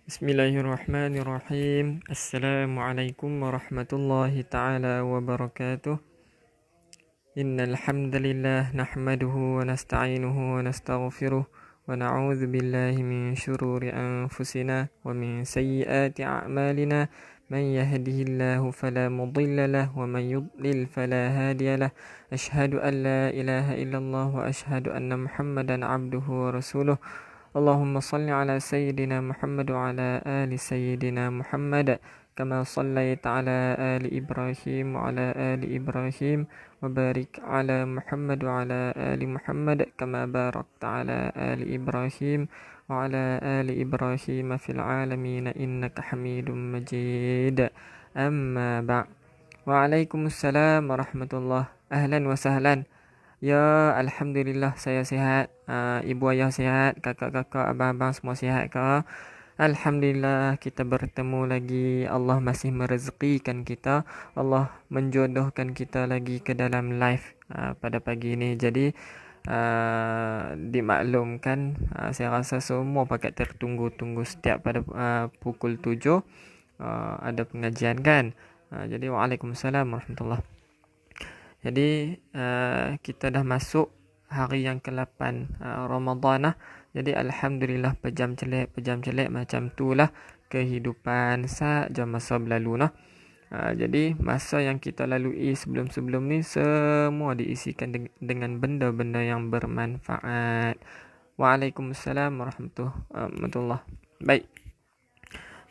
Bismillahirrahmanirrahim. Assalamualaikum warahmatullahi ta'ala wabarakatuh. Innal hamdalillah nahmaduhu wa nasta'inuhu wa nastaghfiruh wa na'udzu billahi min shururi anfusina wa min sayyiati a'malina. Man yahdihillahu fala mudilla lahu wa man yudlil fala hadiya lahu. Ashhadu an la ilaha illallah wa ashhadu anna Muhammadan 'abduhu wa rasuluh. اللهم صل على سيدنا محمد وعلى آل سيدنا محمد كما صليت على آل إبراهيم وعلى آل إبراهيم وبارك على محمد وعلى آل محمد كما باركت على آل إبراهيم وعلى آل إبراهيم في العالمين إنك حميد مجيد. أما بعد. وعليكم السلام ورحمة الله. أهلا وسهلا. Ya, Alhamdulillah saya sihat. Ibu ayah sihat, kakak-kakak, abang-abang semua sihat ke? Alhamdulillah kita bertemu lagi. Allah masih merezekikan kita. Allah menjodohkan kita lagi ke dalam live pada pagi ini. Jadi dimaklumkan, saya rasa semua pakat tertunggu-tunggu setiap pada pukul 7 ada pengajian kan. Jadi waalaikumsalam warahmatullahi. Jadi kita dah masuk hari yang ke-8 Ramadan. Jadi alhamdulillah pejam celik macam itulah kehidupan saja masa berlalu . Jadi masa yang kita lalui sebelum-sebelum ni semua diisikan dengan benda-benda yang bermanfaat. Waalaikumsalam warahmatullahi. Baik.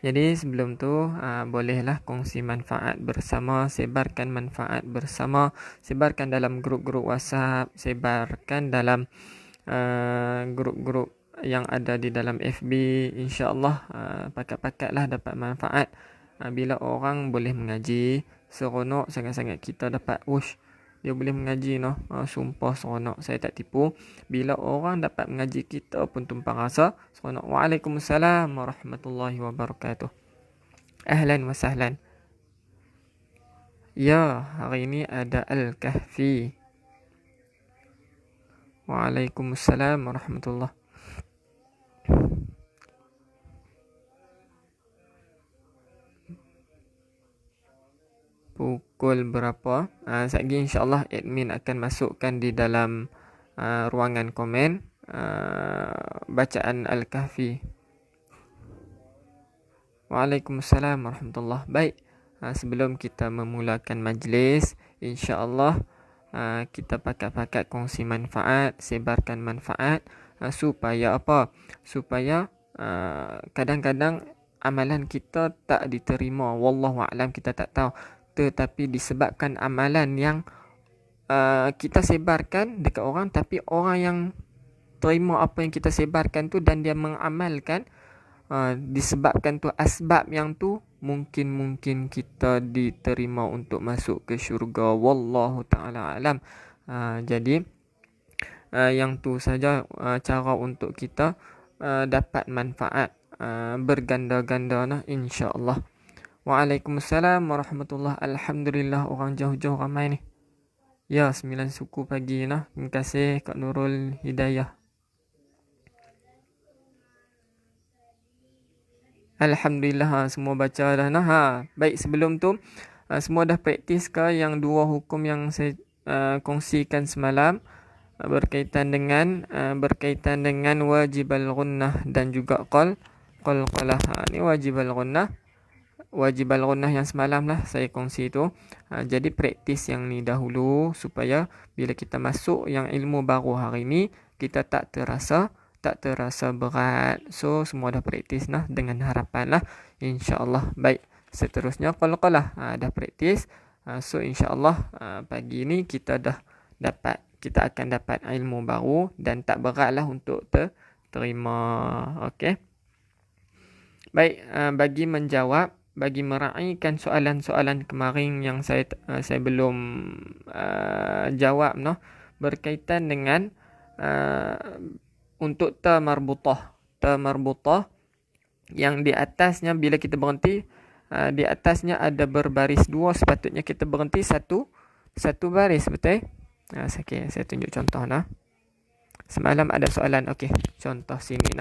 Jadi sebelum tu bolehlah kongsi manfaat bersama, sebarkan manfaat bersama, sebarkan dalam grup-grup WhatsApp, sebarkan dalam grup-grup yang ada di dalam FB. InsyaAllah pakat-pakatlah dapat manfaat. Bila orang boleh mengaji, seronok sangat-sangat kita dapat dia boleh mengaji sumpah seronok, saya tak tipu. Bila orang dapat mengaji kita pun tumpang rasa seronok. Waalaikumsalam warahmatullahi wabarakatuh. Ahlan wa sahlan. Ya, hari ini ada Al-Kahfi. Waalaikumsalam warahmatullahi. Pukul berapa? Sekejap insyaAllah admin akan masukkan di dalam ruangan komen bacaan Al-Kahfi. Waalaikumsalam warahmatullahi. Baik, sebelum kita memulakan majlis, insyaAllah kita pakat-pakat kongsi manfaat, sebarkan manfaat supaya apa? Supaya kadang-kadang amalan kita tak diterima. Wallahualam, kita tak tahu. Tetapi disebabkan amalan yang kita sebarkan dekat orang, tapi orang yang terima apa yang kita sebarkan tu dan dia mengamalkan, disebabkan tu asbab yang tu mungkin kita diterima untuk masuk ke syurga. Wallahu ta'ala alam. Jadi yang tu saja cara untuk kita dapat manfaat berganda-ganda insya-Allah. Waalaikumsalam warahmatullahi. Alhamdulillah orang jauh-jauh ramai ni. Ya, 9 suku pagi Terima kasih Kak Nurul Hidayah. Alhamdulillah semua baca dah Baik, sebelum tu semua dah praktis ke yang dua hukum yang saya kongsikan semalam berkaitan dengan wajibal gunnah dan juga qalqalah. Ni wajibal gunnah yang semalam lah saya kongsi tu. Jadi praktis yang ni dahulu supaya bila kita masuk yang ilmu baru hari ni kita tak terasa berat. So semua dah praktis dengan harapan lah insya-Allah. Baik, seterusnya qalqalah dah praktis. So insya-Allah pagi ni kita akan dapat ilmu baru dan tak beratlah untuk terima. Okey. Baik, bagi meraihkan soalan-soalan kemarin yang saya belum jawab berkaitan dengan untuk ta marbutah yang di atasnya bila kita berhenti di atasnya ada berbaris dua, sepatutnya kita berhenti satu baris, betul? Okay, saya tunjuk contoh Semalam ada soalan. Okey, contoh sini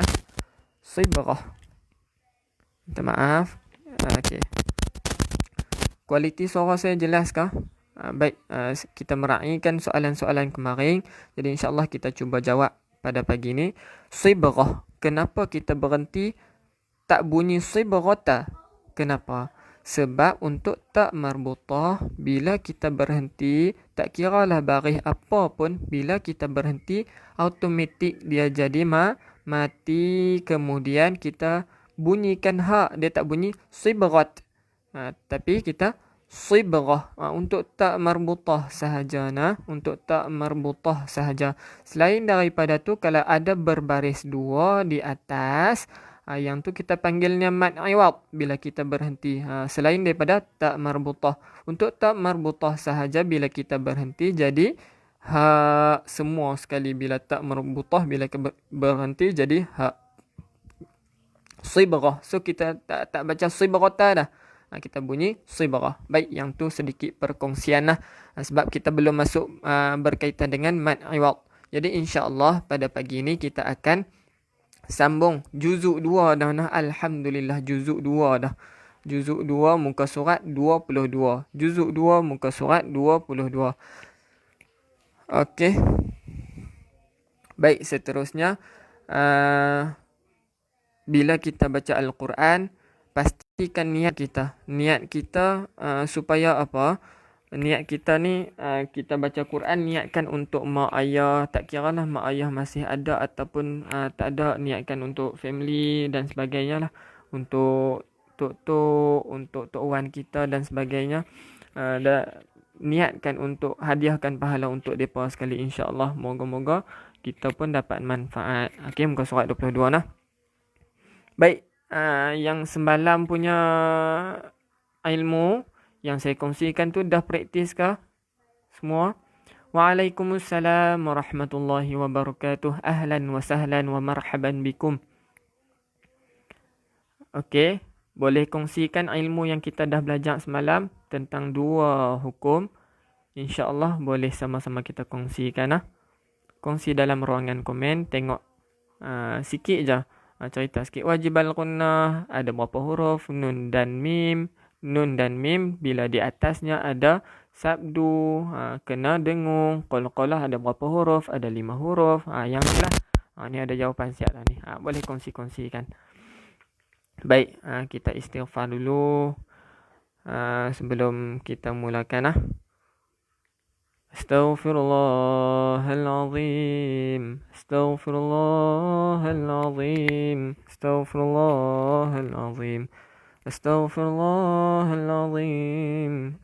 sibrah. Minta maaf. Okey. Kualiti suara saya jelaskah? Baik, kita meraihkan soalan-soalan kemarin. Jadi insyaAllah kita cuba jawab pada pagi ini. Sibrah. Kenapa kita berhenti tak bunyi sibrata? Kenapa? Sebab untuk tak marbutah, bila kita berhenti, tak kiralah baris apa pun, bila kita berhenti, automatik dia jadi mati. Kemudian kita bunyikan ha, dia tak bunyi sibrat. Tapi kita sibrah, untuk tak marbutah sahaja. Untuk tak marbutah sahaja. Selain daripada tu, kalau ada berbaris dua di atas, yang tu kita panggilnya mad iwad bila kita berhenti. Selain daripada tak marbutah. Untuk tak marbutah sahaja bila kita berhenti, jadi ha semua sekali. Bila tak marbutah, bila berhenti, jadi ha sibrah. So kita tak baca sibrata dah. Kita bunyi sibrah. Baik, yang tu sedikit perkongsian lah. Sebab kita belum masuk berkaitan dengan mad iwad. Jadi insya-Allah pada pagi ini kita akan sambung juzuk 2 dah. Alhamdulillah, juzuk 2 dah. Juzuk 2 muka surat 22. Juzuk 2 muka surat 22. Okey. Baik, seterusnya bila kita baca Al-Quran, pastikan niat kita. Niat kita supaya apa? Niat kita ni, kita baca Quran, niatkan untuk mak ayah. Tak kira lah mak ayah masih ada ataupun tak ada. Niatkan untuk family dan sebagainya lah. Untuk tok-tok, untuk tok wan kita dan sebagainya. Niatkan untuk hadiahkan pahala untuk mereka sekali, insya-Allah. Moga-moga kita pun dapat manfaat. Okey, muka surat 22 nah. Baik, yang semalam punya ilmu yang saya kongsikan tu dah praktis kah semua? Waalaikumsalam warahmatullahi wabarakatuh. Ahlan wa sahlan wa marhaban bikum. Okey, boleh kongsikan ilmu yang kita dah belajar semalam tentang dua hukum. InsyaAllah boleh sama-sama kita kongsikan lah. Kongsi dalam ruangan komen. Tengok sikit je, cerita sikit. Wajib al-gunnah ada berapa huruf? Nun dan mim. Nun dan mim bila di atasnya ada sabdu, kena dengung. Qalqalah ada berapa huruf? Ada 5 huruf. Yang ni lah. Ni ada jawapan siap lah ni. Boleh kongsi-kongsikan. Baik, kita istighfar dulu sebelum kita mulakan lah. Astaghfirullahalazim. Astaghfirullahalazim. Astaghfirullahalazim. Astaghfirullahalazim.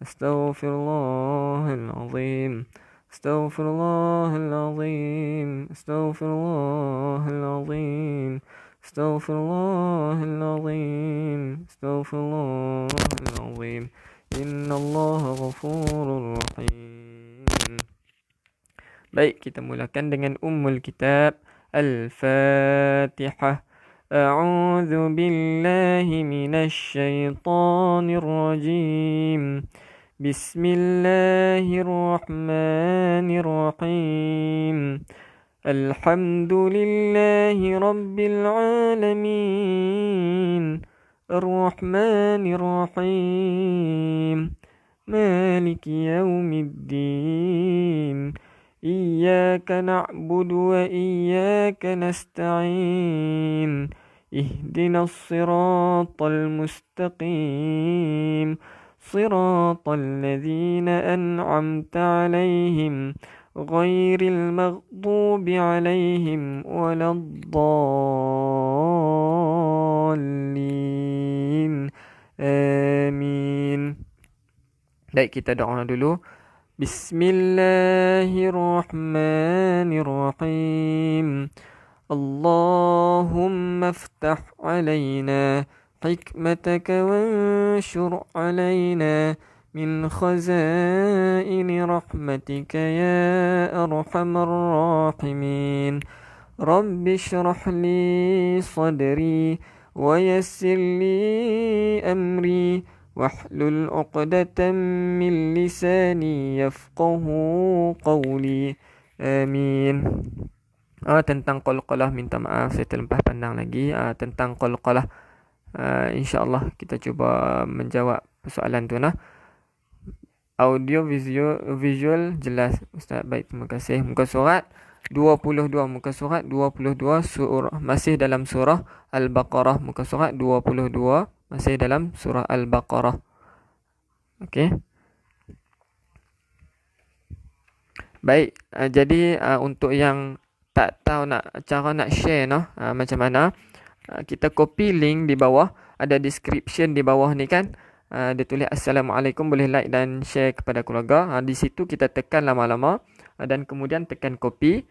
Astaghfirullahalazim. Astaghfirullahalazim. Astaghfirullahalazim. Astaghfirullahalazim. Astaghfirullahalazim. Astaghfirullahalazim. Innallaha ghafurur rahim. Baik, kita mulakan dengan Ummul Kitab. Al-Fatihah. A'udzu billahi minasy syaithanir rajim. Bismillahirrahmanirrahim. Alhamdulillahi rabbil alamin. Ar-Rahmanir-Rahim. Maliki yaumiddin. Iyyaka na'budu wa iyyaka nasta'in. Ihdinas siratal mustaqim. Siratal ladzina an'amta 'alaihim ghairil maghdubi 'alaihim waladdallin. Amin. Baik, kita doa dulu. Bismillahirrahmanirrahim. Allahumma aftah alaina hikmataka wanshur alaina min khazaini rahmatika ya arhamar rahimin. Rabbi shrah li sadri wa yassir li amri wahlul 'uqdatam min lisani yafqahu qawli. Amin. Tentang qalqalah, minta maaf saya terlempah pandang lagi. Tentang qalqalah, insyaAllah kita cuba menjawab persoalan tu nah. Audio visual jelas Ustaz. Baik, terima kasih. Muka surat 22, muka surat 22 surah, masih dalam surah Al-Baqarah. Muka surat 22 masih dalam surah Al-Baqarah. Okey. Baik, jadi untuk yang tak tahu cara nak share macam mana, kita copy link di bawah, ada description di bawah ni kan. Dia tulis Assalamualaikum, boleh like dan share kepada keluarga. Di situ kita tekan lama-lama dan kemudian tekan copy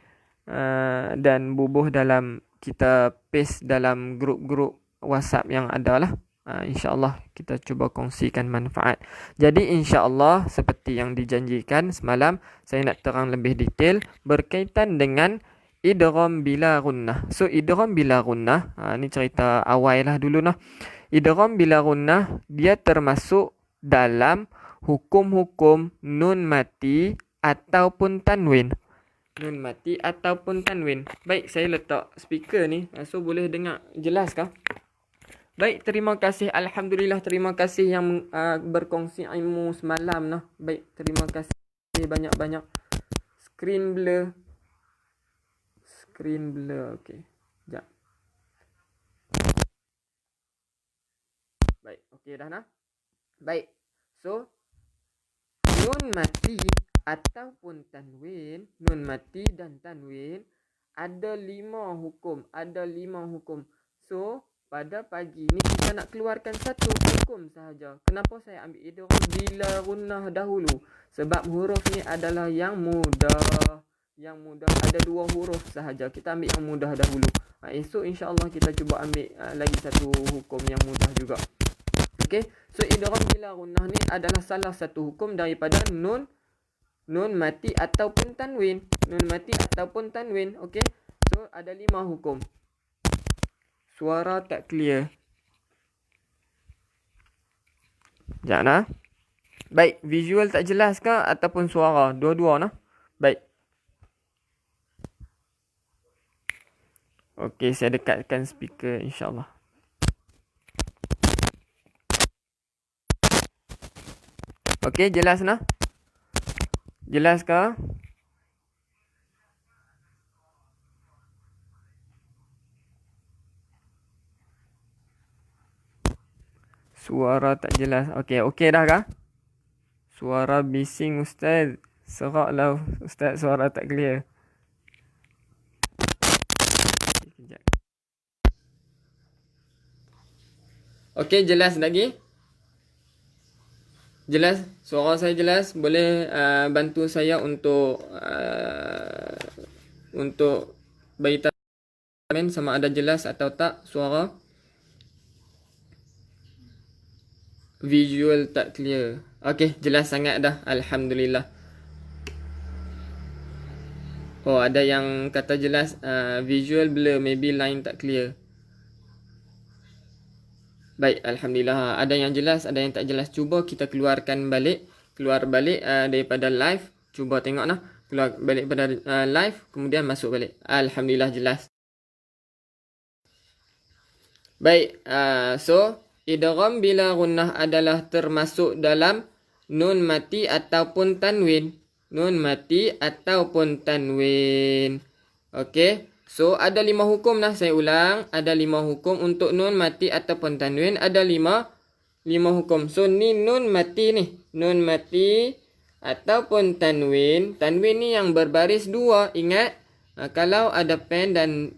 dan bubuh dalam, kita paste dalam grup-grup WhatsApp yang ada lah. InsyaAllah kita cuba kongsikan manfaat. Jadi insyaAllah seperti yang dijanjikan semalam, saya nak terang lebih detail berkaitan dengan idgham bila gunnah. So idgham bila gunnah, ni cerita awal lah dulu nah. Idgham bila gunnah dia termasuk dalam hukum-hukum nun mati ataupun tanwin. Nun mati ataupun tanwin. Baik, saya letak speaker ni, so boleh dengar jelas kah? Baik, terima kasih. Alhamdulillah, terima kasih yang berkongsi ilmu semalam nah. Baik, terima kasih banyak-banyak. Screen blur. Okey. Sekejap. Baik, okey dah nah. Baik. So nun mati ataupun tanwin, nun mati dan tanwin ada 5 hukum. So pada pagi ni kita nak keluarkan satu hukum sahaja. Kenapa saya ambil idgham bila gunnah dahulu? Sebab huruf ni adalah yang mudah. Ada 2 huruf sahaja. Kita ambil yang mudah dahulu. Esok insya-Allah kita cuba ambil lagi satu hukum yang mudah juga. Okey. So idgham bila gunnah ni adalah salah satu hukum daripada nun mati ataupun tanwin. Okey. So ada 5 hukum. Suara tak clear. Sekejap nah. Baik, visual tak jelas ke ataupun suara? Dua-dua nah. Baik. Okey, saya dekatkan speaker insya-Allah. Okey, jelas nah? Jelas ke? Suara tak jelas. Okey dah kah? Suara bising Ustaz. Seraklah Ustaz, suara tak clear. Sekejap. Okey, jelas lagi? Jelas? Suara saya jelas? Boleh bantu saya untuk beritahu sama ada jelas atau tak suara? Visual tak clear. Okey, jelas sangat dah. Alhamdulillah. Oh, ada yang kata jelas, visual blur, maybe line tak clear. Baik, Alhamdulillah. Ada yang jelas, ada yang tak jelas. Cuba kita keluar balik daripada live. Cuba tengok nah. Keluar balik pada live, kemudian masuk balik. Alhamdulillah jelas. Baik, so idgham bila gunnah adalah termasuk dalam nun mati ataupun tanwin. Okey. So ada 5 hukum nah, saya ulang. Ada 5 hukum untuk nun mati ataupun tanwin. Ada 5 hukum. So ni nun mati ni. Nun mati ataupun tanwin. Tanwin ni yang berbaris 2. Ingat, kalau ada pen dan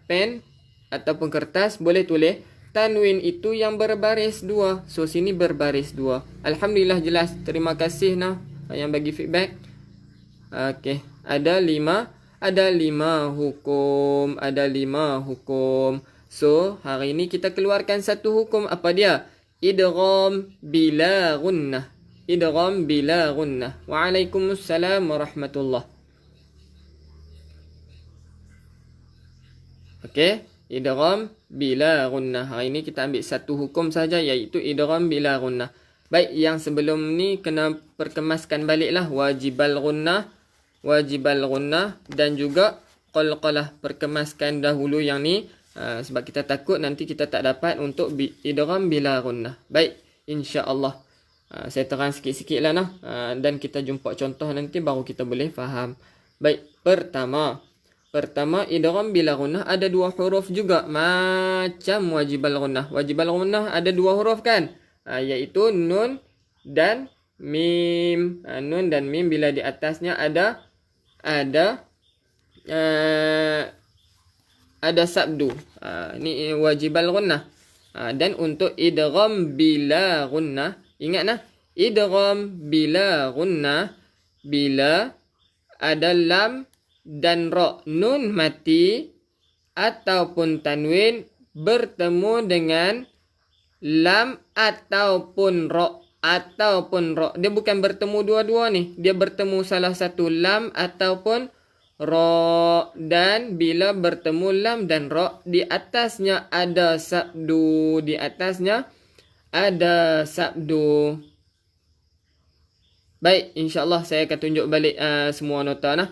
pen ataupun kertas boleh tulis tanwin itu yang berbaris 2. So sini berbaris 2. Alhamdulillah jelas. Terima kasih nah yang bagi feedback. Okey, ada 5 hukum. So hari ini kita keluarkan satu hukum. Apa dia? Idgham bila gunnah. Waalaikumsalam warahmatullahi. Okey, idgham bila gunnah. Hari ini kita ambil satu hukum saja, iaitu idgham bila gunnah. Baik, yang sebelum ni kena perkemaskan baliklah wajibal gunnah dan juga qalqalah, perkemaskan dahulu yang ni sebab kita takut nanti kita tak dapat untuk idgham bila gunnah. Baik, insya-Allah saya terang sikit-sikit lah nah. Dan kita jumpa contoh nanti baru kita boleh faham. Baik, pertama idgham bila gunnah ada dua huruf juga macam wajibal gunnah. Wajibal gunnah ada dua huruf kan? Iaitu nun dan mim. Nun dan mim bila di atasnya ada sabdu. Ni wajibal gunnah. Dan untuk idgham bila gunnah, ingat nah, idgham bila gunnah bila ada lam dan ra, nun mati ataupun tanwin bertemu dengan lam ataupun ra. Dia bukan bertemu dua-dua ni, dia bertemu salah satu lam ataupun ra. Dan bila bertemu lam dan ra, di atasnya ada sabdu, Baik, insya-Allah saya akan tunjuk balik semua nota nah.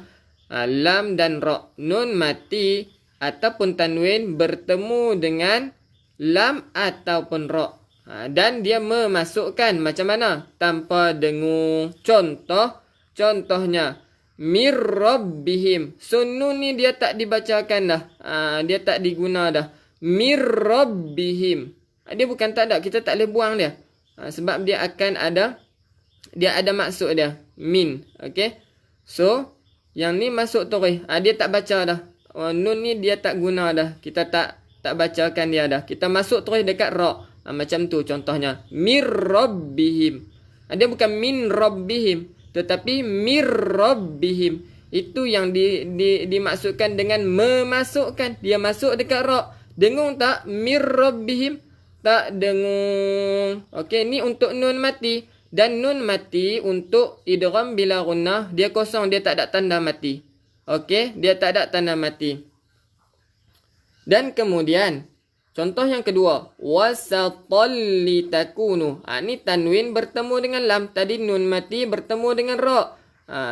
Lam dan ra, nun mati ataupun tanwin bertemu dengan lam ataupun ra. Dan dia memasukkan macam mana? Tanpa dengung. Contohnya mir rabbihim. So nun ni dia tak dibacakan dah. Dia tak diguna dah. Mir rabbihim. Dia bukan tak ada, kita tak boleh buang dia. Sebab dia akan ada maksud dia. Min. Okey. So yang ni masuk terus. Dia tak baca dah. Nun ni dia tak guna dah. Kita tak bacakan dia dah. Kita masuk terus dekat ra. Macam tu contohnya. Mir rabbihim. Dia bukan min rabbihim, tetapi mir rabbihim. Itu yang dimaksudkan dengan memasukkan. Dia masuk dekat ra. Dengung tak? Mir rabbihim. Tak dengung. Okey, ni untuk nun mati. Dan nun mati untuk idgham bila gunnah, dia kosong, dia tak ada tanda mati. Okey, dia tak ada tanda mati. Dan kemudian contoh yang kedua, wasatol litakunu. Ni tanwin bertemu dengan lam. Tadi nun mati bertemu dengan ra.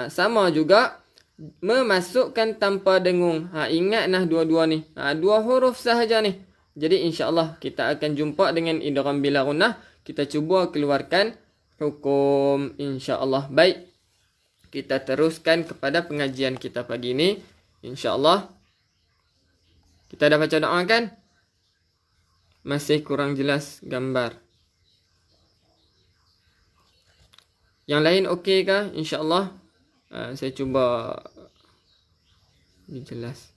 Sama juga memasukkan tanpa dengung. Ingat nah dua-dua ni. Dua huruf sahaja ni. Jadi insya-Allah kita akan jumpa dengan idgham bila gunnah. Kita cuba keluarkan hukum insya-Allah. Baik. Kita teruskan kepada pengajian kita pagi ini. Insya-Allah. Kita dah baca doa kan? Masih kurang jelas gambar. Yang lain okey kah? InsyaAllah. Saya cuba jelas.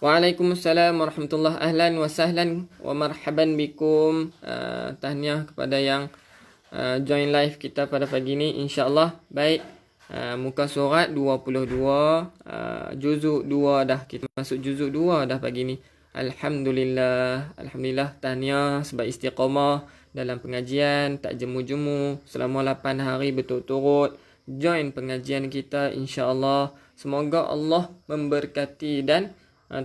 Waalaikumsalam warahmatullahi ahlan wa sahlan wa marhaban bikum. Tahniah kepada yang join live kita pada pagi ini insya-Allah. Baik. Muka surat 22, juzuk 2 dah. Kita masuk juzuk 2 dah pagi ni. Alhamdulillah, tahniah sebab istiqamah dalam pengajian, tak jemu-jemu selama 8 hari berturut-turut join pengajian kita insya-Allah. Semoga Allah memberkati dan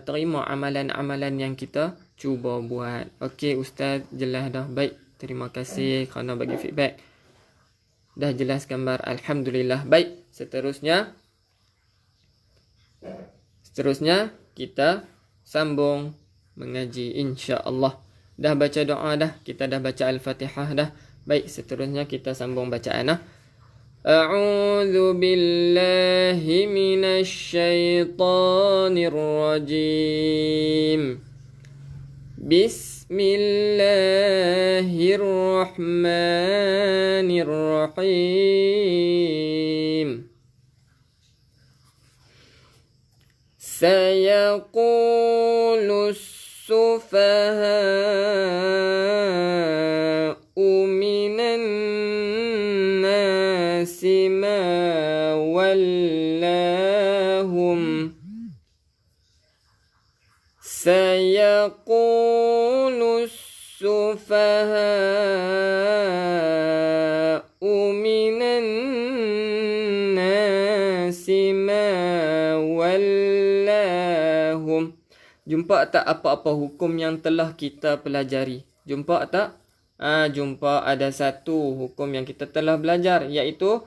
terima amalan-amalan yang kita cuba buat. Okey ustaz, jelas dah. Baik, terima kasih kerana bagi feedback. Dah jelas gambar. Alhamdulillah. Baik, seterusnya kita sambung mengaji insya-Allah. Dah baca doa dah, kita dah baca al-Fatihah dah. Baik, seterusnya kita sambung bacaan dah. A'udzu billahi minasy syaithanir rajim. Bismillahirrahmanirrahim. Sayaqulu as-sufaha'u minan nasi ma wallahum. Sayaqulu as-sufaha'u minan nasi ma wallahum. Jumpa tak apa-apa hukum yang telah kita pelajari? Jumpa tak? Jumpa ada satu hukum yang kita telah belajar, iaitu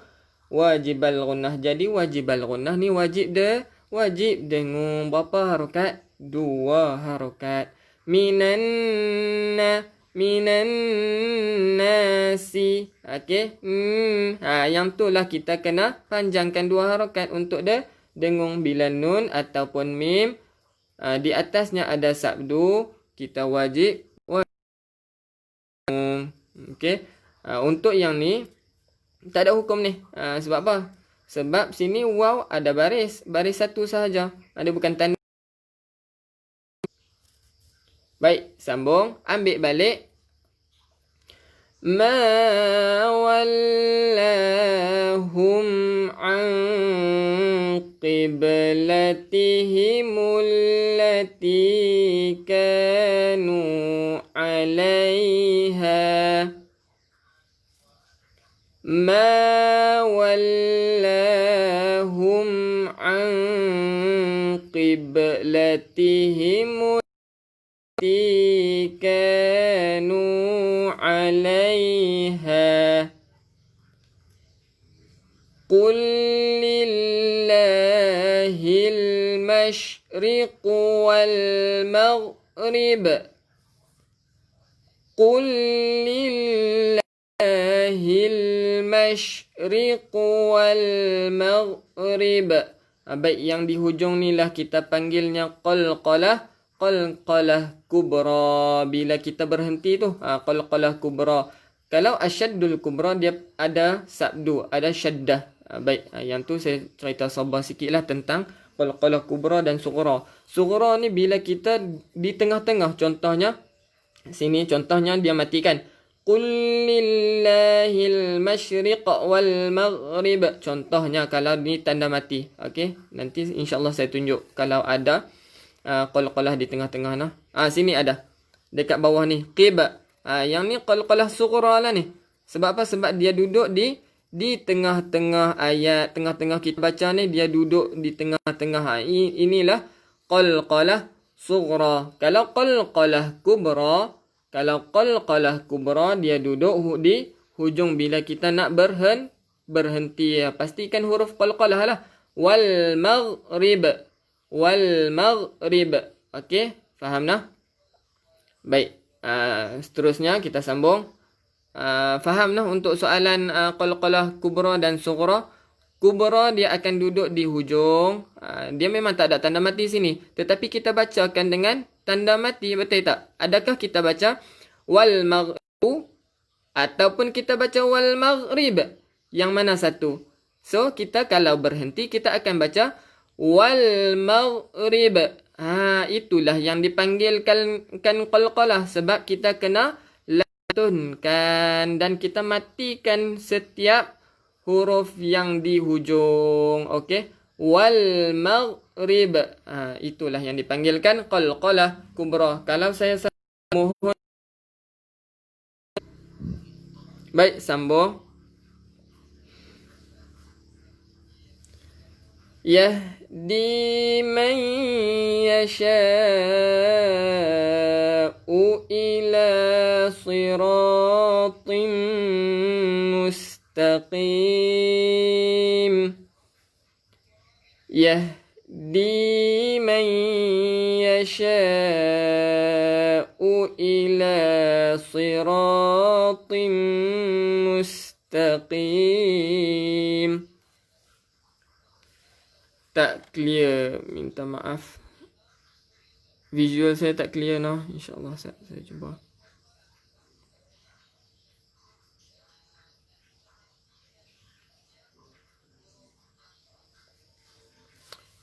wajibal gunnah. Jadi wajibal gunnah ni wajib dengung berapa harakat? 2 harakat. Minan nasi. Okey. Yang tu lah kita kena panjangkan 2 harakat untuk dengung bila nun ataupun mim di atasnya ada sabdu, kita wajib okey. Untuk yang ni tak ada hukum ni. Sebab apa? Sebab sini waw ada baris satu sahaja. Ada bukan tanda. Baik, sambung. Ambil balik. Ma wallahum an qiblatihim allati kanu alaiha. Ma wallahum an qiblatihim allati kanu alaiha. Qul lillahil masyriq wal maghrib. Qul lillahil masyriq wal maghrib. Baik, yang di hujung ni lah kita panggilnya qalqalah kubra. Bila kita berhenti tu qalqalah kubra. Kalau asyaddul kubra dia ada sabdu, ada syaddah. Baik, yang tu saya cerita sabar sikitlah tentang qalqalah kubra dan sughra. Sughra ni bila kita di tengah-tengah, contohnya sini contohnya dia matikan. Qul lillahil masyriq wal maghrib. Contohnya kalau ni tanda mati. Okey, nanti insya-Allah saya tunjuk kalau ada qalqalah di tengah-tengah nah. Sini ada. Dekat bawah ni qib. Yang ni qalqalah sughra lah ni. Sebab apa? Sebab dia duduk di tengah-tengah ayat, tengah-tengah kita baca ni dia duduk di tengah-tengah. Inilah qalqalah sughra. Kalau qalqalah kubra dia duduk di hujung bila kita nak berhenti. Pastikan huruf qalqalah lah. Wal maghrib. Okey, faham nah? Baik. Seterusnya kita sambung. Faham nah untuk soalan qalqalah kubra dan sughra? Kubra dia akan duduk di hujung. Dia memang tak ada tanda mati sini. Tetapi kita bacakan dengan tanda mati. Betul tak? Adakah kita baca wal maghrib ataupun kita baca wal maghrib? Yang mana satu? So, kita kalau berhenti kita akan baca wal maghrib. Itulah yang dipanggilkan qalqalah. Sebab kita kena lantunkan dan kita matikan setiap huruf yang di hujung. Okey. Wal maghrib. Itulah yang dipanggilkan qalqalah kubra. Kalau saya mohon. Baik, sambung. Yahdi man yasha'u ila siratin mustaqim. Yahdi man yasha'u ila siratin mustaqim. Tak clear, minta maaf. Visual saya tak clear noh. InsyaAllah saya cuba.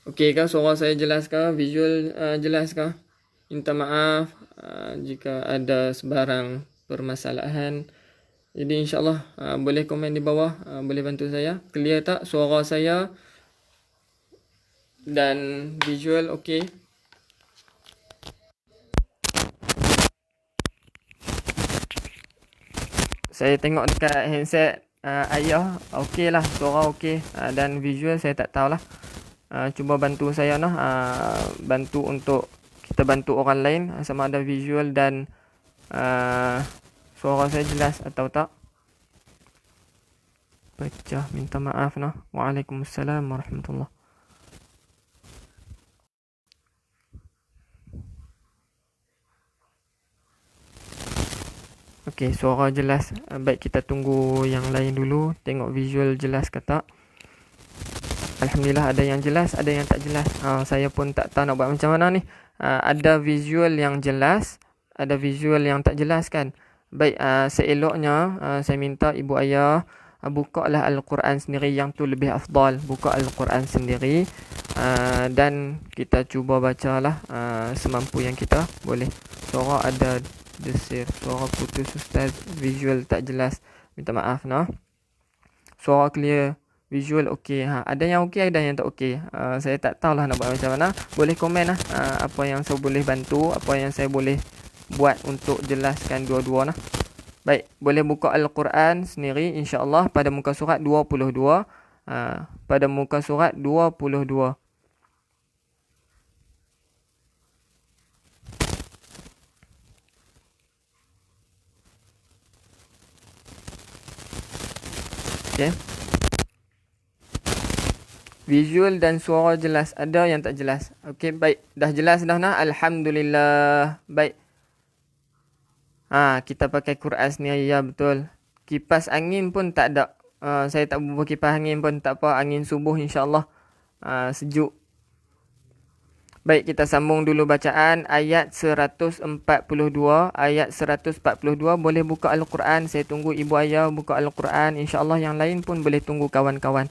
Okey kah suara saya jelas kah? Visual jelas kah? Minta maaf jika ada sebarang permasalahan. Jadi insyaAllah boleh komen di bawah. Boleh bantu saya. Clear tak suara saya? Dan visual okey. Saya tengok dekat handset ayah okey lah, suara okey, dan visual saya tak tahulah. Cuba bantu saya noh, bantu untuk kita bantu orang lain sama ada visual dan suara saya jelas atau tak. pecah, minta maaf noh. Waalaikumsalam warahmatullahi. Okey, suara jelas. Baik, kita tunggu yang lain dulu. Tengok visual jelas ke tak. Alhamdulillah ada yang jelas, ada yang tak jelas. Saya pun tak tahu nak buat macam mana ni. Ada visual yang jelas, ada visual yang tak jelas kan. Baik, seeloknya saya minta ibu ayah bukalah Al-Quran sendiri, yang tu lebih afdal. Buka Al-Quran sendiri dan kita cuba bacalah semampu yang kita boleh. Suara ada desir, suara putus ustaz, visual tak jelas. Minta maaf nah. Suara clear, visual okey. Ada yang okey, ada yang tak okey. Saya tak tahulah nak buat macam mana. Boleh komen lah apa yang saya boleh bantu, apa yang saya boleh buat untuk jelaskan dua-dua nah. Baik, boleh buka Al-Quran sendiri insya-Allah pada muka surat 22. Pada muka surat 22. Okey. Visual dan suara jelas, ada yang tak jelas. Okey, baik. Dah jelas dah nah. Alhamdulillah. Baik. Kita pakai Quran sendiri, ya betul. Kipas angin pun tak ada. Saya tak bubuh kipas angin pun tak apa. Angin subuh insya-Allah sejuk. Baik, kita sambung dulu bacaan ayat 142. Ayat 142 boleh buka Al-Quran. Saya tunggu ibu ayah buka Al-Quran. InsyaAllah yang lain pun boleh tunggu kawan-kawan.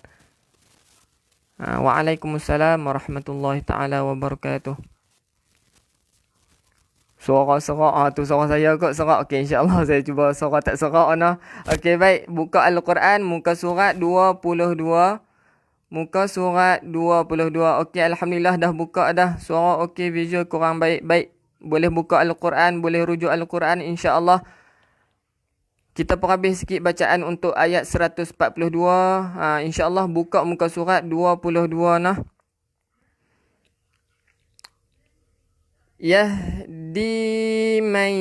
Waalaikumsalam warahmatullahi ta'ala wabarakatuh. Suara serak. Tu suara saya kot serak. Okey, insyaAllah saya cuba suara tak serak nah. Okey, baik. Buka Al-Quran muka surat 22. Muka surat 22. Okey, alhamdulillah dah buka dah. Suara okey, visual kurang baik. Baik, boleh buka Al-Quran, boleh rujuk Al-Quran insya-Allah. Kita perhabis sikit bacaan untuk ayat 142. Insya-Allah buka muka surat 22 nah. Yahdi man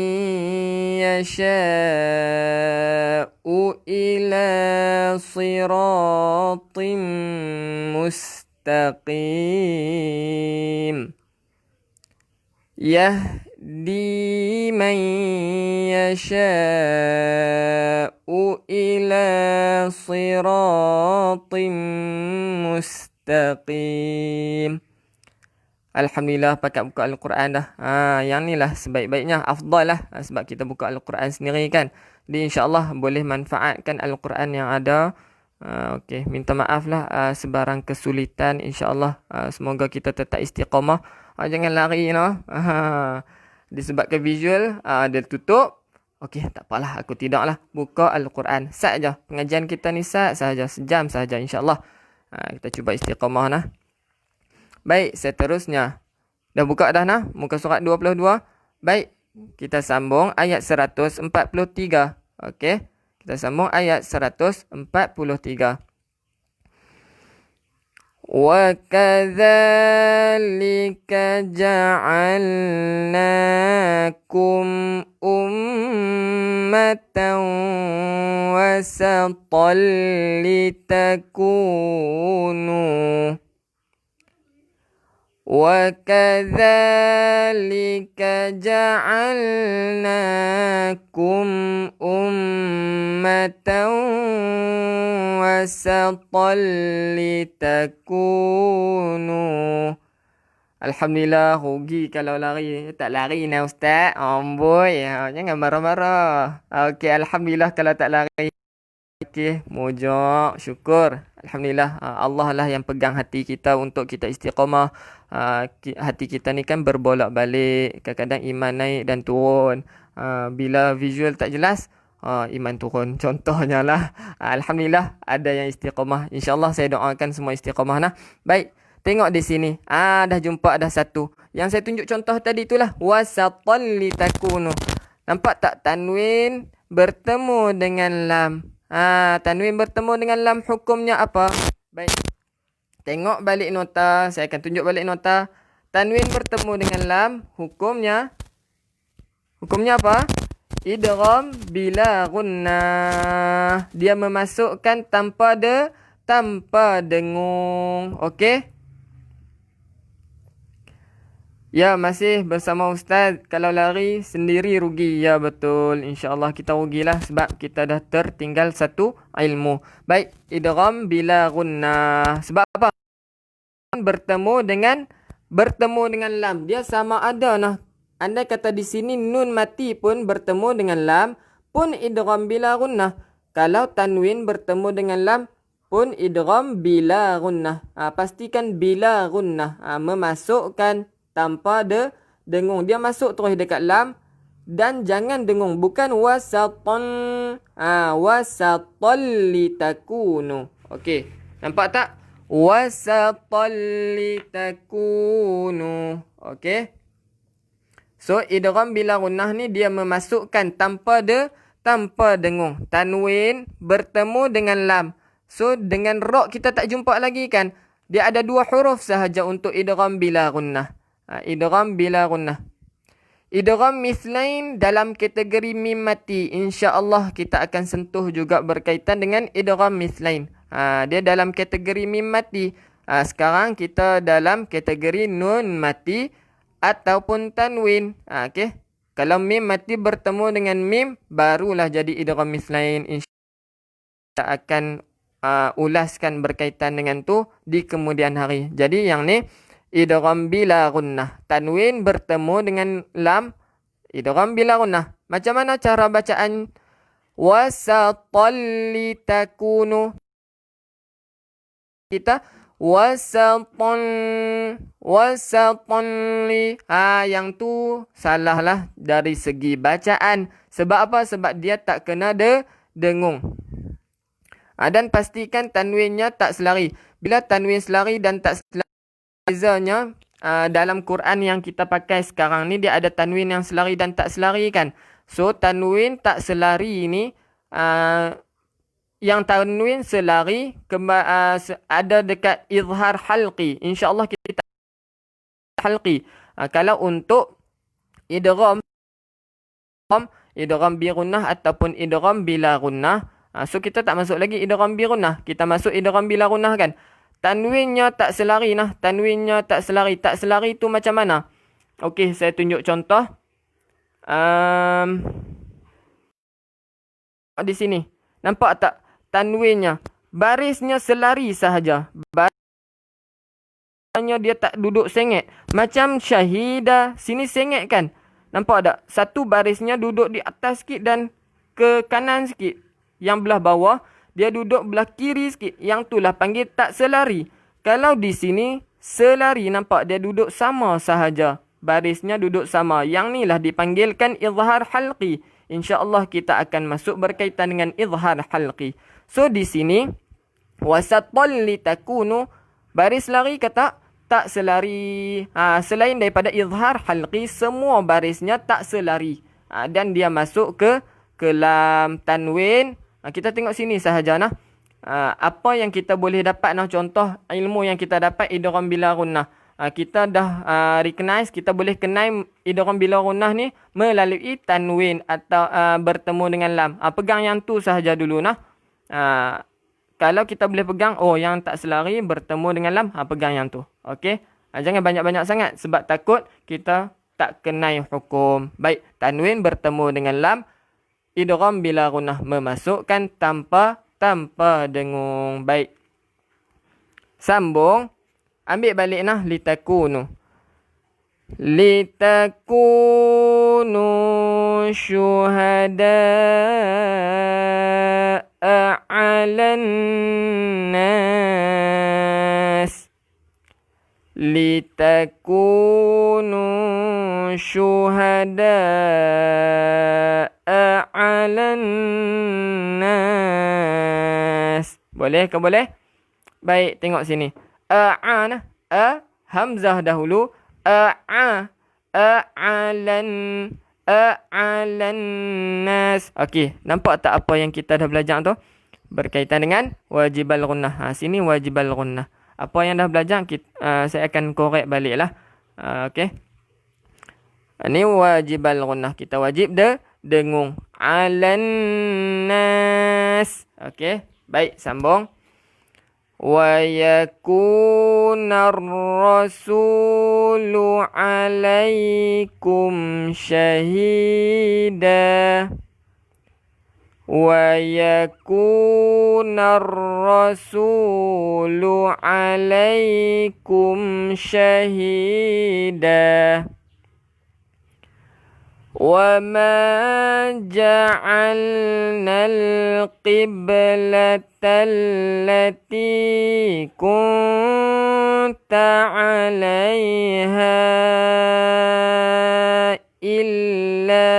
yasha'u ila siratim mustaqim. Yahdi man yasha'u ila siratim mustaqim. Alhamdulillah pakat buka Al-Quran dah. Yang ni lah sebaik-baiknya, afdal lah. Sebab kita buka Al-Quran sendiri kan. Jadi insyaAllah boleh manfaatkan Al-Quran yang ada. Okey, minta maaf lah sebarang kesulitan. InsyaAllah semoga kita tetap istiqamah. Jangan lari no. Disebabkan visual dia tutup. Okey, tak apalah, aku tidak lah. Buka Al-Quran saja. Pengajian kita ni saja, sejam saja insyaAllah. Kita cuba istiqamah nah. Baik, seterusnya. Dah buka dah nah muka surat 22. Baik, kita sambung ayat 143. Okey, kita sambung ayat 143. Wa kadzalika ja'alnakum ummatan wasatan litakunu وَكَذَلِكَ جَعَلْنَاكُمْ أُمَّةً وَسَطًا لِتَكُونُوا. Alhamdulillah, rugi kalau lari. Tak lari nah Ustaz. Amboi, jangan marah-marah. Okey, alhamdulillah kalau tak lari. Okey, mojok, syukur. Alhamdulillah, Allah lah yang pegang hati kita untuk kita istiqamah. Hati kita ni kan berbolak-balik. Kadang-kadang iman naik dan turun. Bila visual tak jelas, iman turun. Contohnya lah. Alhamdulillah ada yang istiqamah. InsyaAllah saya doakan semua istiqamah nah. Baik, tengok di sini. Dah jumpa dah satu. Yang saya tunjuk contoh tadi itulah. Wasatan litakunu. Nampak tak tanwin bertemu dengan lam? Tanwin bertemu dengan lam, hukumnya apa? Baik. Tengok balik nota. Saya akan tunjuk balik nota. Tanwin bertemu dengan lam, hukumnya apa? idgham bila gunnah. Dia memasukkan tanpa dengung. Okey? Ya, masih bersama Ustaz. Kalau lari sendiri rugi. Ya, betul. InsyaAllah kita rugilah sebab kita dah tertinggal satu ilmu. Baik, idgham bila gunnah. Sebab apa? Bertemu dengan lam. Dia sama ada nah. Andai kata di sini nun mati pun bertemu dengan lam, pun idgham bila gunnah. Kalau tanwin bertemu dengan lam, pun idgham bila gunnah. Pastikan bila gunnah. Memasukkan tanpa dengung. Dia masuk terus dekat lam dan jangan dengung. Bukan wasatan. Wasatan litakunu. Okey. Nampak tak? Wasatan litakunu. Okey. So idgham bila gunnah ni dia memasukkan tanpa dengung. Tanwin bertemu dengan lam. So dengan ra kita tak jumpa lagi kan. Dia ada 2 huruf sahaja untuk idgham bila gunnah. Idgham bila gunnah. Idgham mislain dalam kategori mim mati. InsyaAllah kita akan sentuh juga berkaitan dengan idgham mislain. Dia dalam kategori mim mati. Sekarang kita dalam kategori nun mati ataupun tanwin. Okey. Kalau mim mati bertemu dengan mim, barulah jadi idgham mislain. InsyaAllah kita akan ulaskan berkaitan dengan tu di kemudian hari. Jadi yang ni idgham bila gunnah. Tanwin bertemu dengan lam, idgham bila gunnah. Macam mana cara bacaan? Wasatan litakunu. Kita wasatan li. Yang tu salah lah dari segi bacaan. Sebab apa? Sebab dia tak kena dengung. Dan pastikan tanwinnya tak selari. Bila tanwin selari dan tak selari, bezanya dalam Quran yang kita pakai sekarang ni, dia ada tanwin yang selari dan tak selari kan. So tanwin tak selari ni, yang tanwin selari ada dekat izhar halqi. InsyaAllah kita halqi. Kalau untuk idgham bi gunnah ataupun idgham bila gunnah, so kita tak masuk lagi idgham bi gunnah. Kita masuk idgham bila gunnah kan. Tanwinnya tak selari nah. Tanwinnya tak selari. Tak selari tu macam mana? Okey, saya tunjuk contoh. Di sini. Nampak tak? Tanwinnya. Barisnya selari sahaja. Barisnya dia tak duduk sengit. Macam syahidah. Sini sengit kan? Nampak tak? Satu barisnya duduk di atas sikit dan ke kanan sikit. Yang belah bawah, dia duduk belah kiri sikit. Yang itulah panggil tak selari. Kalau di sini, selari. Nampak dia duduk sama sahaja. Barisnya duduk sama. Yang ni lah dipanggilkan izhar halqi. InsyaAllah kita akan masuk berkaitan dengan izhar halqi. So di sini, wasatan litakunu. Baris selari kata tak selari. Selain daripada izhar halqi, semua barisnya tak selari. Dan dia masuk ke lam tanwin. Kita tengok sini sahaja nah. Apa yang kita boleh dapat nah, contoh ilmu yang kita dapat idgham bila gunnah. Kita dah recognize, kita boleh kenal idgham bila gunnah ni melalui tanwin atau bertemu dengan lam. Pegang yang tu sahaja dulu nah. Kalau kita boleh pegang, yang tak selari bertemu dengan lam, pegang yang tu. Okey. Jangan banyak-banyak sangat sebab takut kita tak kenal hukum. Baik, tanwin bertemu dengan lam, idgham bila gunnah memasukkan tanpa dengung. Baik. Sambung. Ambil balik nah litakunu. Litakunu syuhada'a 'alan nas. Litakunu syuhada'a 'alan nas. Boleh ke boleh? Baik, tengok sini. Nah. Hamzah dahulu. A'alan nas. Okey, nampak tak apa yang kita dah belajar tu? Berkaitan dengan wajibal gunnah. Sini wajibal gunnah. Apa yang dah belajar, saya akan korek balik lah. Okey. Ini wajibal gunnah. Kita wajib dengung. 'Alan nas. Okey, baik, sambung. Wa yakunar rasulu 'alaikum syahida. Wa yakunar rasulu 'alaikum syahida. Wa ma ja'alnal qiblatal lati kunta 'alaiha illa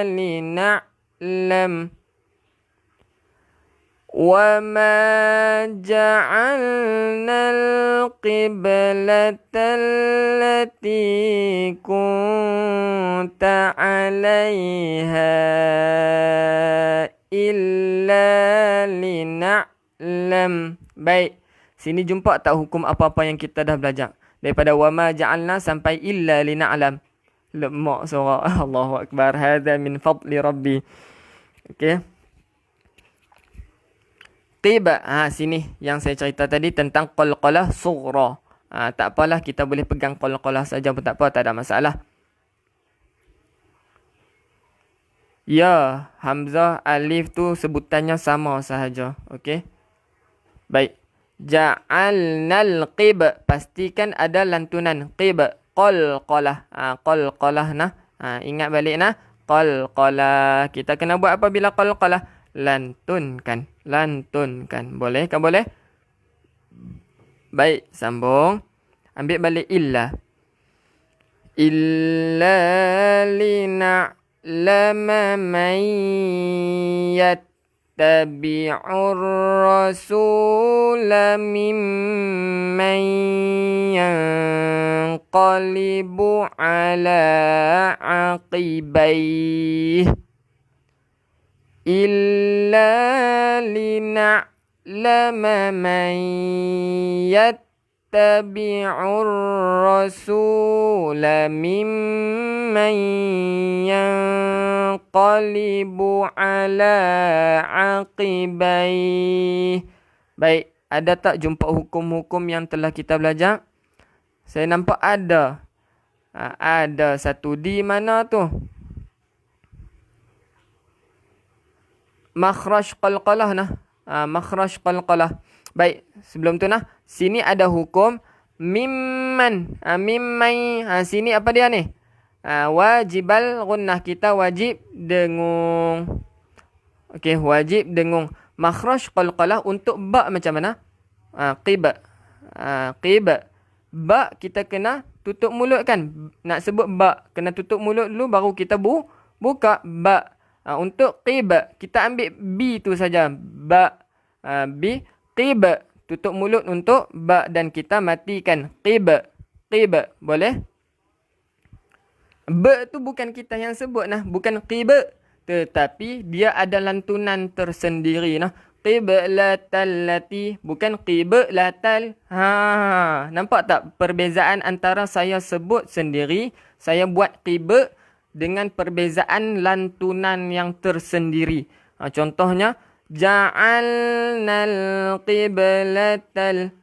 lina'lam. Wa ma ja'alnal qiblatal lati kunta 'alaiha illa lina'lam. Baik, sini jumpa tak hukum apa-apa yang kita dah belajar. Daripada wa ma ja'alna sampai illa lina'lam. Lemak surah. Allahu Akbar. Hadha min fadli Rabbi. Okey. Tiba, sini yang saya cerita tadi tentang qalqalah sughra. Tak apalah, kita boleh pegang qalqalah saja pun tak apa, tak ada masalah. Ya, hamzah, alif tu sebutannya sama sahaja. Okey. Baik. Ja'alnal qib, pastikan ada lantunan qib. Qalqalah. Qalqalah nah. Ingat balik nah. Qalqalah. Kita kena buat apa bila qalqalah? Lantunkan. Boleh kan? Boleh? Baik, sambung. Ambil balik illa. Illa lina'lama man yattabi'ur rasula mimman yanqalibu ala aqibaih. Illa lina'lama man yattabi'ur rasula mimman yanqalibu ala aqibaih. Baik, ada tak jumpa hukum-hukum yang telah kita belajar? Saya nampak ada. Ada satu. Di mana tu? Makhraj qalqalah nah. Makhraj qalqalah. Baik, sebelum tu nah, sini ada hukum mimman. Mimman. Sini apa dia ni? Wajibal gunnah, kita wajib dengung. Okey, wajib dengung. Makhraj qalqalah untuk ba macam mana? Qib. Qib. Ba kita kena tutup mulut kan? Nak sebut ba kena tutup mulut dulu baru kita buka ba. Untuk qib kita ambil b tu saja. Ba, b, qib, tutup mulut untuk ba dan kita matikan qib. Boleh? Ba tu bukan kita yang sebut nah, bukan qib, tetapi dia ada lantunan tersendiri nah. Qiblatal lati, bukan qiblatal. Nampak tak perbezaan antara saya sebut sendiri, saya buat qib, dengan perbezaan lantunan yang tersendiri. Contohnya, ja'alnal qiblatal.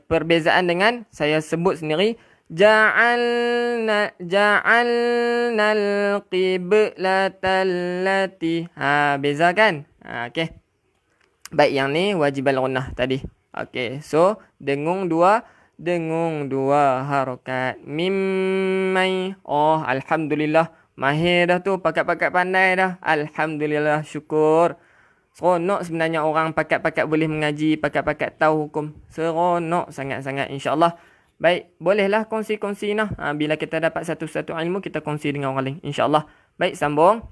Perbezaan dengan saya sebut sendiri, ja'alnal qiblatal lati. Beza kan? Okey. Baik, yang ni wajib al-gunnah tadi. Okey, so dengung dua harakat. Mimmai. Oh, alhamdulillah. Mahir dah tu, pakat-pakat pandai dah. Alhamdulillah, syukur. Seronok sebenarnya orang pakat-pakat boleh mengaji, pakat-pakat tahu hukum. Seronok sangat-sangat, insya-Allah. Baik, bolehlah kongsi-kongsi nah. Bila kita dapat satu-satu ilmu, kita kongsi dengan orang lain, insya-Allah. Baik, sambung.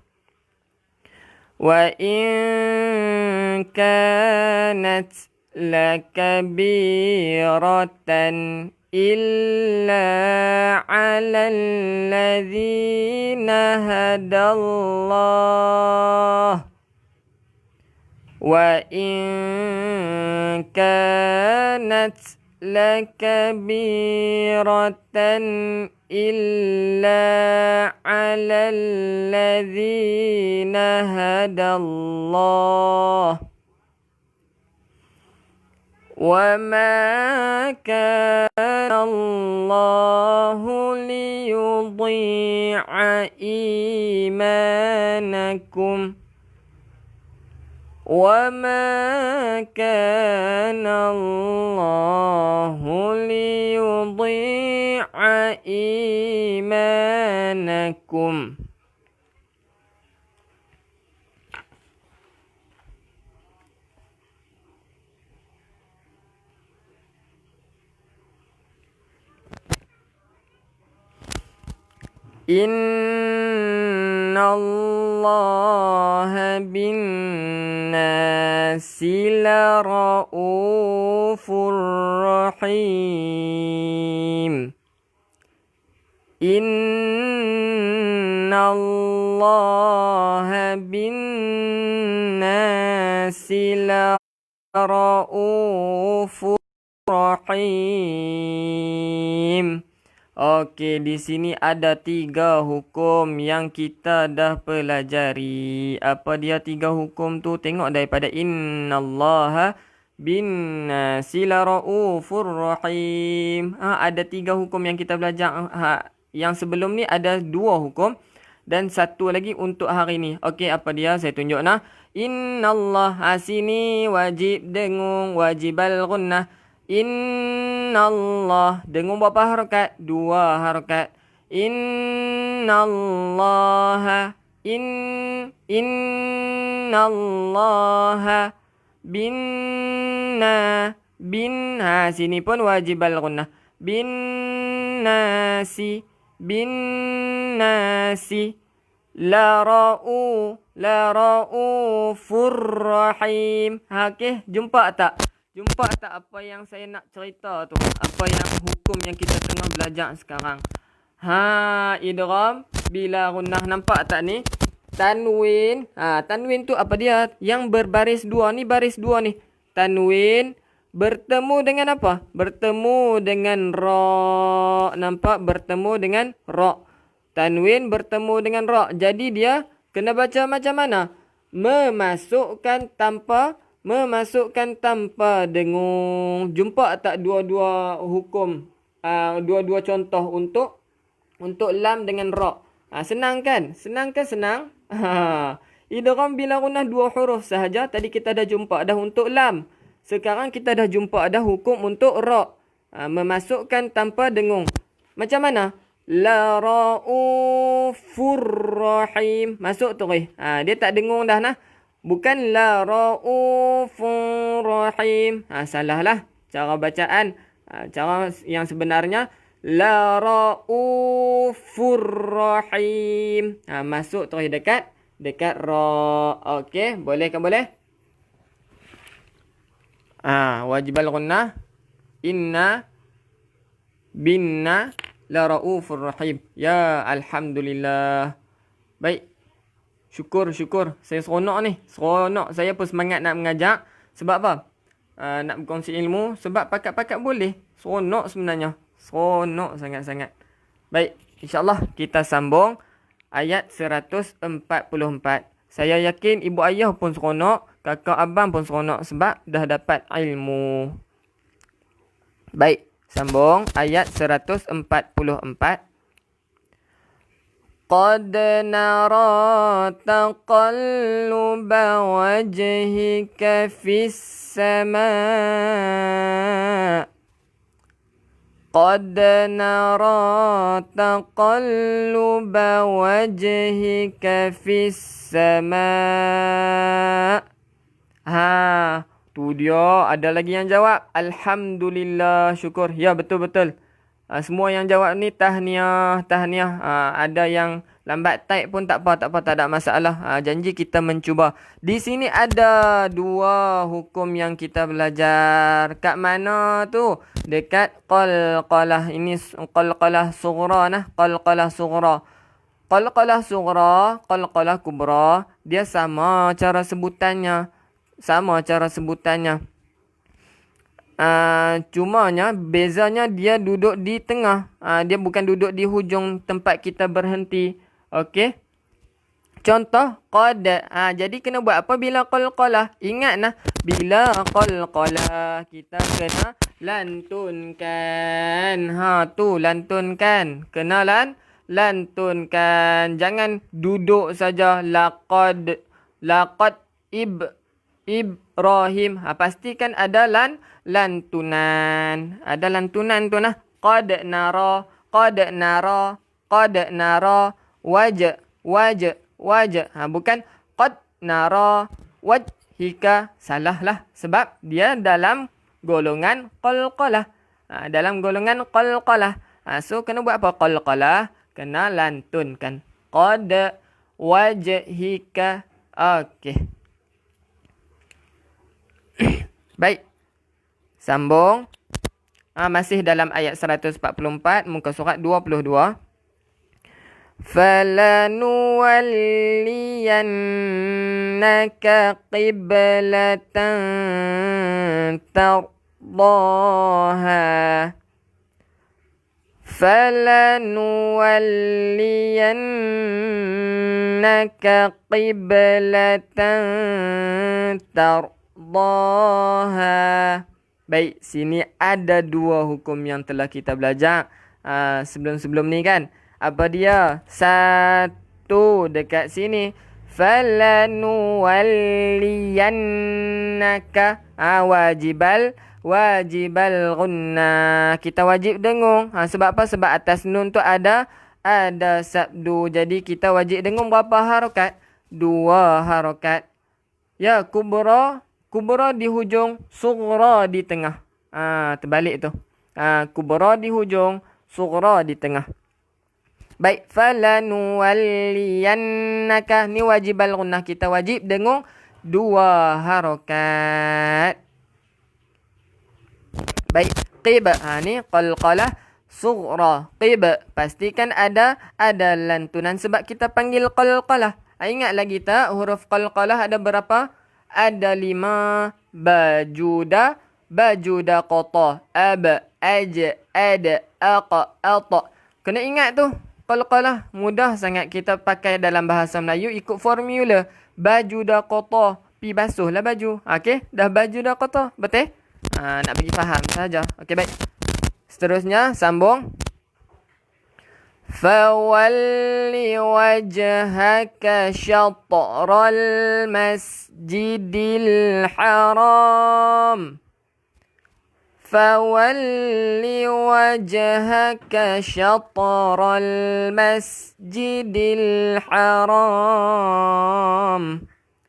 Wa in kanat lakabiratan illa 'alal ladzina hadallah. Wa in kanat لكبيرة إلا على الذين هدى الله وما كان الله ليضيع إيمانكم وما كان الله ليضيع إيمانكم إن الله بالناس لرؤوف رحيم إن الله بالناس لرؤوف رحيم. Okey, di sini ada 3 hukum yang kita dah pelajari. Apa dia 3 hukum tu? Tengok daripada innallaha binnasi laraufur rahim. Ada 3 hukum yang kita belajar. Yang sebelum ni ada 2 hukum dan satu lagi untuk hari ni. Okey, apa dia? Saya tunjuk nah. Innallah, sini wajib dengung, wajibal gunnah. Innallah, dengung berapa harakat? 2 harakat. Innallaha innallaha sini pun wajib al-gunnah. Binnasi laraufur rahim. Okey, jumpa tak? Jumpa tak apa yang saya nak cerita tu? Apa yang hukum yang kita tengah belajar sekarang? Idgham bila gunnah, nampak tak ni? Tanwin. Tanwin tu apa dia? Yang berbaris 2 ni, baris 2 ni. Tanwin bertemu dengan apa? Bertemu dengan ra. Nampak? Bertemu dengan ra. Tanwin bertemu dengan ra. Jadi dia kena baca macam mana? Memasukkan dengung. Jumpa tak dua-dua hukum, dua-dua contoh untuk lam dengan ra? Senang kan? Senang. Idgham bila gunnah 2 huruf sahaja. Tadi kita dah jumpa dah untuk lam. Sekarang kita dah jumpa dah hukum untuk ra. Memasukkan tanpa dengung. Macam mana? La raufur rahim. Masuk tu. Dia tak dengung dah nah. Bukan la raufur rahim. Salah lah cara bacaan. Cara yang sebenarnya la raufur rahim. Masuk terus dekat ra. Okey, boleh kan? Boleh. Wajib al-gunnah. Inna binna la raufur rahim. Ya, alhamdulillah. Baik. Syukur. Saya seronok ni. Seronok. Saya pun semangat nak mengajar. Sebab apa? Nak berkongsi ilmu. Sebab pakat-pakat boleh. Seronok sebenarnya. Seronok sangat-sangat. Baik. InsyaAllah kita sambung ayat 144. Saya yakin ibu ayah pun seronok. Kakak abang pun seronok. Sebab dah dapat ilmu. Baik. Sambung ayat 144. قد نرى تقلب وجهك في السماء قد نرى تقلب وجهك في السماء. Tu dia. Ada lagi yang jawab. Alhamdulillah, syukur. Ya, betul-betul. Semua yang jawab ni tahniah. Ada yang lambat type pun tak apa, tak ada masalah. Janji kita mencuba. Di sini ada 2 hukum yang kita belajar. Kat mana tu? Dekat qalqalah. Ini qalqalah sughra nah. Qalqalah sughra. Qalqalah sughra, qalqalah kubra, dia sama cara sebutannya. Cumanya bezanya dia duduk di tengah. Dia bukan duduk di hujung tempat kita berhenti. Okey. Contoh qad. Jadi kena buat apa bila qalqalah? Ingat nah, bila qalqalah kita kena lantunkan. Tu lantunkan. Kena lantunkan. Jangan duduk saja laqad Ibrahim. Pastikan ada lantunan. Ada lantunan tu nah. Qad nara wajh. Bukan qad nara wajhika. Salah lah. Sebab dia dalam golongan qalqalah. Dalam golongan qalqalah. So, kena buat apa? Qalqalah. Kena lantunkan. Qad wajhika. Okey. Baik. Sambung. Masih dalam ayat 144, muka surat 22. Falanuwalliyannaka qiblatan tardaha. Falanuwalliyannaka qiblatan tardaha. Baik, sini ada dua hukum yang telah kita belajar sebelum-sebelum ni kan. Apa dia? Satu dekat sini. Falanuwalliyannaka wajibal gunnah. Kita wajib dengung. Sebab apa? Sebab atas nun tu ada sabdu. Jadi kita wajib dengung berapa harakat? 2 harakat. Ya, kubra di hujung, sughra di tengah. Terbalik tu. Kubra di hujung, sughra di tengah. Baik, falanuwalliyannaka ni wajibal gunnah. Kita wajib dengung 2 harakat. Baik, qib. Ni qalqalah sughra. Qib. Pastikan ada lantunan sebab kita panggil qalqalah. Ingat lagi tak huruf qalqalah ada berapa? Ada 5. Bajuda qata, ab, aj, ad, aqa, ata. Kena ingat tu. Qalqalah mudah sangat kita pakai dalam bahasa Melayu ikut formula. Bajuda qata, pi basuhlah baju. Okey, dah bajuda qata, betul? Nak bagi faham saja. Okey, baik. Seterusnya sambung. Fawalli wajhaka syatral masjidil haram. Fawalli wajhaka syatral masjidil haram.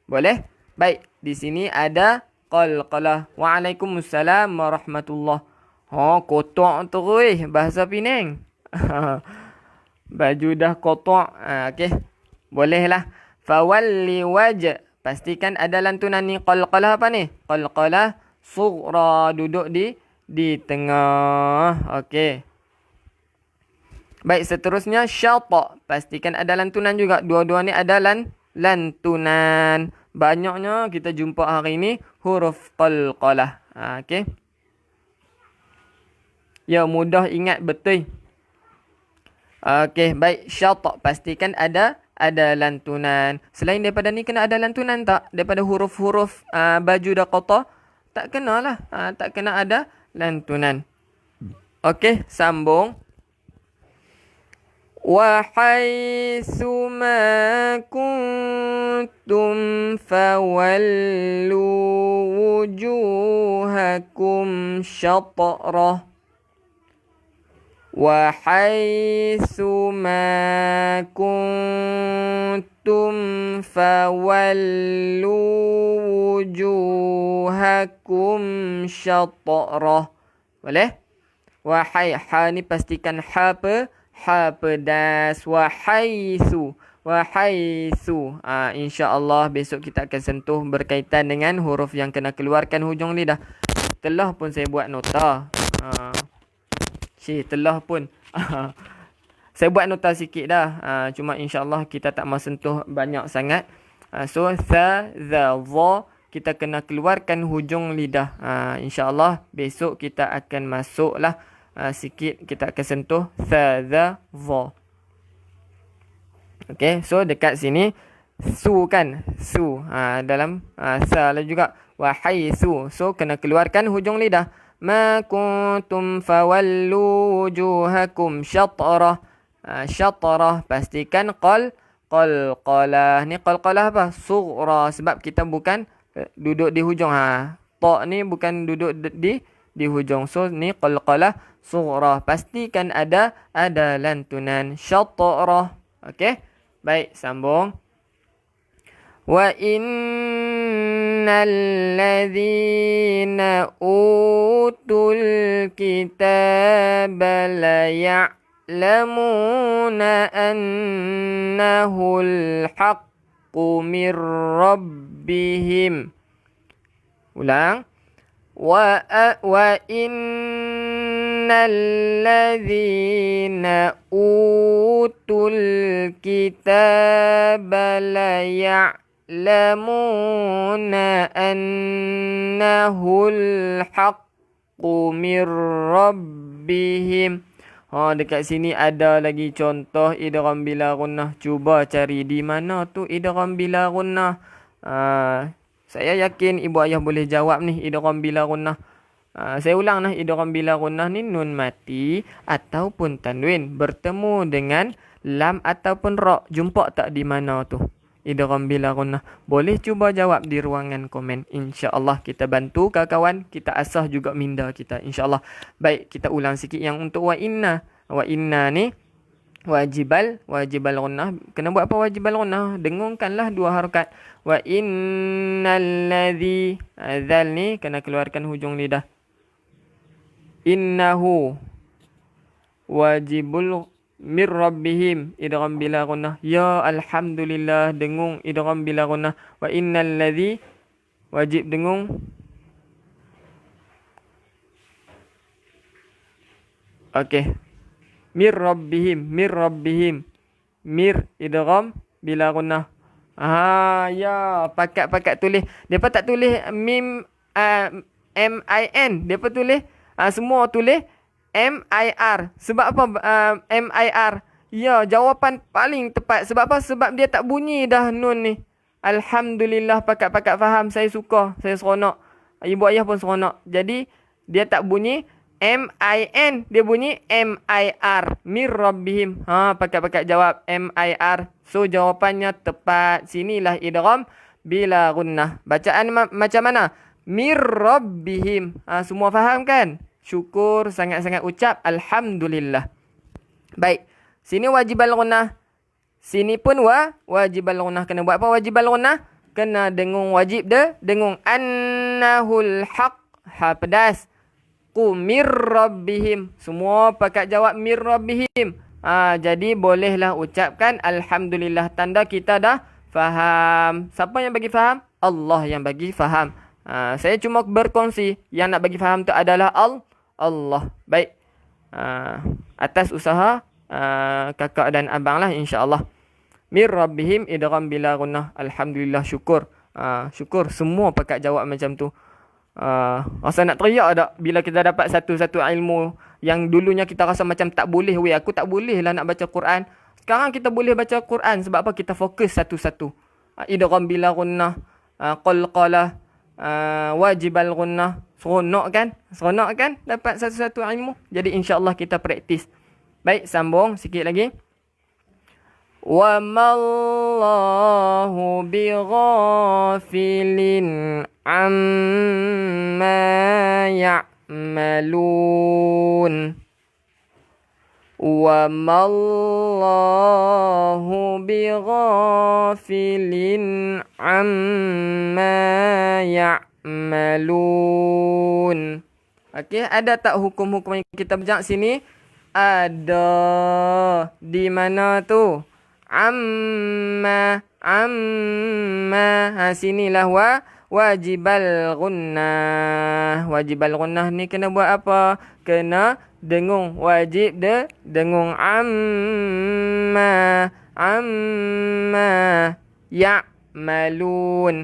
Boleh? Baik, di sini ada qalqalah. Waalaikumsalam warahmatullahi. Kotak terus bahasa Penang. Baju dah kotak. Okey. Bolehlah. Fawalli wajh. Pastikan ada lantunan ni. Qalqalah apa ni? Qalqalah sughra, duduk di tengah. Okey. Baik, seterusnya syata. Pastikan ada lantunan juga. Dua-dua ni ada lantunan. Banyaknya kita jumpa hari ni huruf qalqalah. Okey. Ya, mudah ingat betul. Okey, baik. Syata. Pastikan ada lantunan. Selain daripada ni kena ada lantunan tak? Daripada huruf-huruf baju dah qata, tak kena lah. Tak kena ada lantunan. Okey, sambung. Wa haitsu ma kuntum fawallu wujuhakum syatrah. Wa haitsu ma kuntum fawallu wujuhakum syatrah. Boleh? Wa ha ni pastikan ha pedas. Wa haitsu. InsyaAllah besok kita akan sentuh berkaitan dengan huruf yang kena keluarkan hujung lidah. Telah pun saya buat nota. Telah pun. Saya buat nota sikit dah. Cuma insyaAllah kita tak mau sentuh banyak sangat. So, tha, za, za. kita kena keluarkan hujung lidah. InsyaAllah besok kita akan masuklah sikit, kita akan sentuh tha, dha, dha. Okay, so dekat sini su kan, su dalam sa lah juga. Wa haitsu, so kena keluarkan hujung lidah. Ma kuntum fawallu wujuhakum syatrah. Syatrah, pastikan qalqalah. Ni qalqalah apa? Sughra, sebab kita bukan duduk di hujung. Ta ni bukan duduk di hujung. So ni qalqalah sughra. Pastikan ada lantunan syatrah. Okey. Baik, sambung. Wa innal ladzina utul kitaba la ya'lamuna annahul haqqu mir rabbihim. Ulang. Wa innal ladzina utul kitaba la ya'lamuna annahul haqqu mir rabbihim. Dekat sini ada lagi contoh idgham bila gunnah. Cuba cari di mana tu idgham bila gunnah. Saya yakin ibu ayah boleh jawab ni idgham bila gunnah. Saya ulang nah, idgham bila gunnah ni nun mati ataupun tanwin bertemu dengan lam ataupun ra. Jumpa tak di mana tu idgham bila gunnah? Boleh cuba jawab di ruangan komen. InsyaAllah kita bantu kawan-kawan, kita asah juga minda kita insyaAllah. Baik, kita ulang sikit yang untuk wa inna. Wa inna ni wajibal gunnah. Kena buat apa wajibal gunnah? Dengungkanlah 2 harakat. Wa innal ladzi, zal ni kena keluarkan hujung lidah. Innahu wajibul mir rabbihim, idgham bila gunnah. Ya alhamdulillah, dengung idgham bila gunnah. Wa innal ladzi, wajib dengung. Okey. Mir rabbihim, mir idgham bila gunnah. Ya, pakat tulis. Depa tak tulis mim MIN, depa tulis semua tulis MIR. Sebab apa MIR? Ya, jawapan paling tepat. Sebab apa? Sebab dia tak bunyi dah nun ni. Alhamdulillah, pakat faham. Saya suka, saya seronok. Ibu ayah pun seronok. Jadi dia tak bunyi MIN, dia bunyi MIR. Mir rabbihim. Pakat jawab MIR. So jawapannya tepat. Sinilah idgham bila gunnah. Bacaan macam mana? Mir rabbihim. Semua faham kan? Syukur, sangat-sangat ucap alhamdulillah. Baik. Sini wajibal gunnah. Sini pun wajibal gunnah. Kena buat apa wajibal gunnah? Kena dengung wajib dengung annahul haq. Pedas. Mir rabbihim. Semua pakat jawab mir rabbihim. Jadi bolehlah ucapkan alhamdulillah. Tanda kita dah faham. Siapa yang bagi faham? Allah yang bagi faham. Saya cuma berkongsi. Yang nak bagi faham tu adalah Allah. Baik. Atas usaha kakak dan abang lah insyaAllah. Mir rabbihim idgham bila gunnah. Alhamdulillah, syukur. Syukur semua pakat jawab macam tu. Rasa nak teriak tak bila kita dapat satu-satu ilmu yang dulunya kita rasa macam tak boleh. Aku tak boleh lah nak baca Quran. Sekarang kita boleh baca Quran. Sebab apa? Kita fokus satu-satu. Idgham bila gunnah, qalqalah, wajibal gunnah. Seronok kan dapat satu-satu ilmu. Jadi insyaAllah kita praktis. Baik, sambung sikit lagi. Wa mallahu bighafilin amma ya'malun. Wa mallahu bighafilin amma ya'malun. Okey, ada tak hukum-hukum yang kita belajar sini? Ada. Di mana tu? Amma. Sinilah wajibal gunnah. Wajibal gunnah ni kena buat apa? Kena dengung. Wajib dengung amma ya'malun.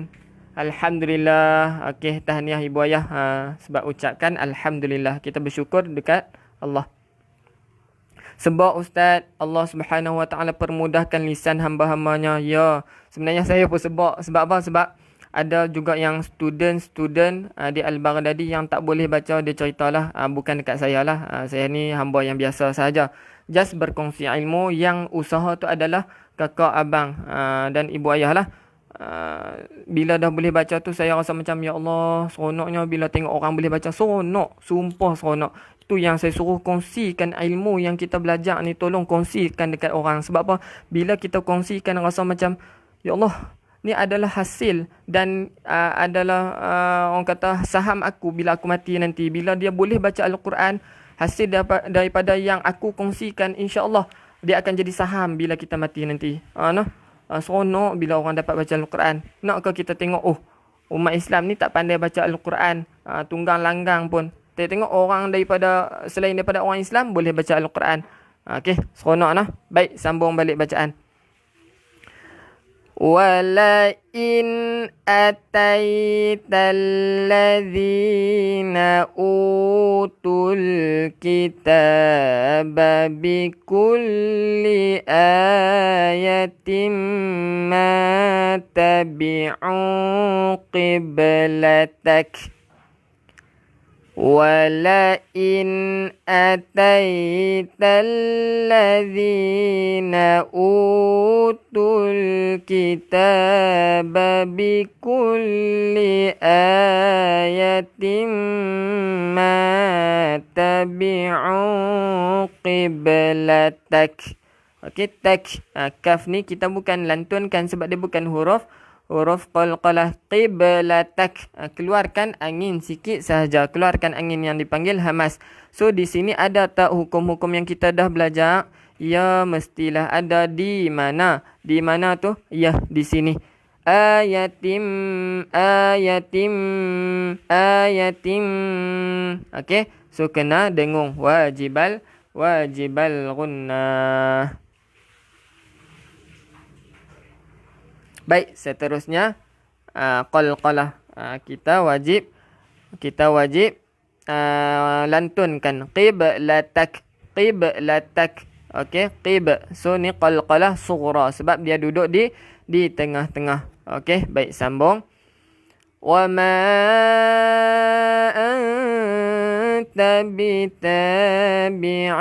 Alhamdulillah. Okey, tahniah ibu ayah sebab ucapkan alhamdulillah. Kita bersyukur dekat Allah. Sebab Ustaz, Allah Subhanahu Wa Taala permudahkan lisan hamba-hambanya. Ya, sebenarnya saya pun sebab apa? Sebab ada juga yang student di Al-Baghdadi yang tak boleh baca, dia ceritalah, bukan dekat saya lah. Saya ni hamba yang biasa saja. Just berkongsi ilmu, yang usaha tu adalah kakak, abang dan ibu ayah lah. Bila dah boleh baca tu saya rasa macam ya Allah, seronoknya bila tengok orang boleh baca. Seronok, sumpah seronok. Tu yang saya suruh kongsikan ilmu yang kita belajar ni, tolong kongsikan dekat orang. Sebab apa? Bila kita kongsikan rasa macam ya Allah, ni adalah hasil dan adalah orang kata saham aku bila aku mati nanti. Bila dia boleh baca Al-Quran, hasil daripada yang aku kongsikan, insya-Allah dia akan jadi saham bila kita mati nanti. Seronok bila orang dapat baca Al-Quran. Nakkah kita tengok, umat Islam ni tak pandai baca Al-Quran, tunggang langgang pun. Kita tengok orang selain daripada orang Islam boleh baca Al-Quran. Okey, seronok nah. Baik, sambung balik bacaan. ولئن أتيت الذين أوتوا الكتاب بكل آية ما تبعوا قبلتك ولئن أتيت الذين أوتوا الكتاب بكل آية ما تبعوا قبلتك. Okey, tak. Kaf ni kita bukan lantunkan sebab dia bukan huruf qalqalah. Qiblatak, keluarkan angin sikit sahaja, keluarkan angin yang dipanggil hamas. So di sini ada tak hukum-hukum yang kita dah belajar? Ya, mestilah ada. Di mana? Di mana tu? Ya, di sini. Ayatim. Okey, so kena dengung. Wajibal gunnah. Baik, seterusnya qalqalah. Kita wajib lantunkan qiblatak. Okey, so ni qalqalah sughra sebab dia duduk di tengah-tengah. Okey, baik, sambung. Wa ma anta bitabi'in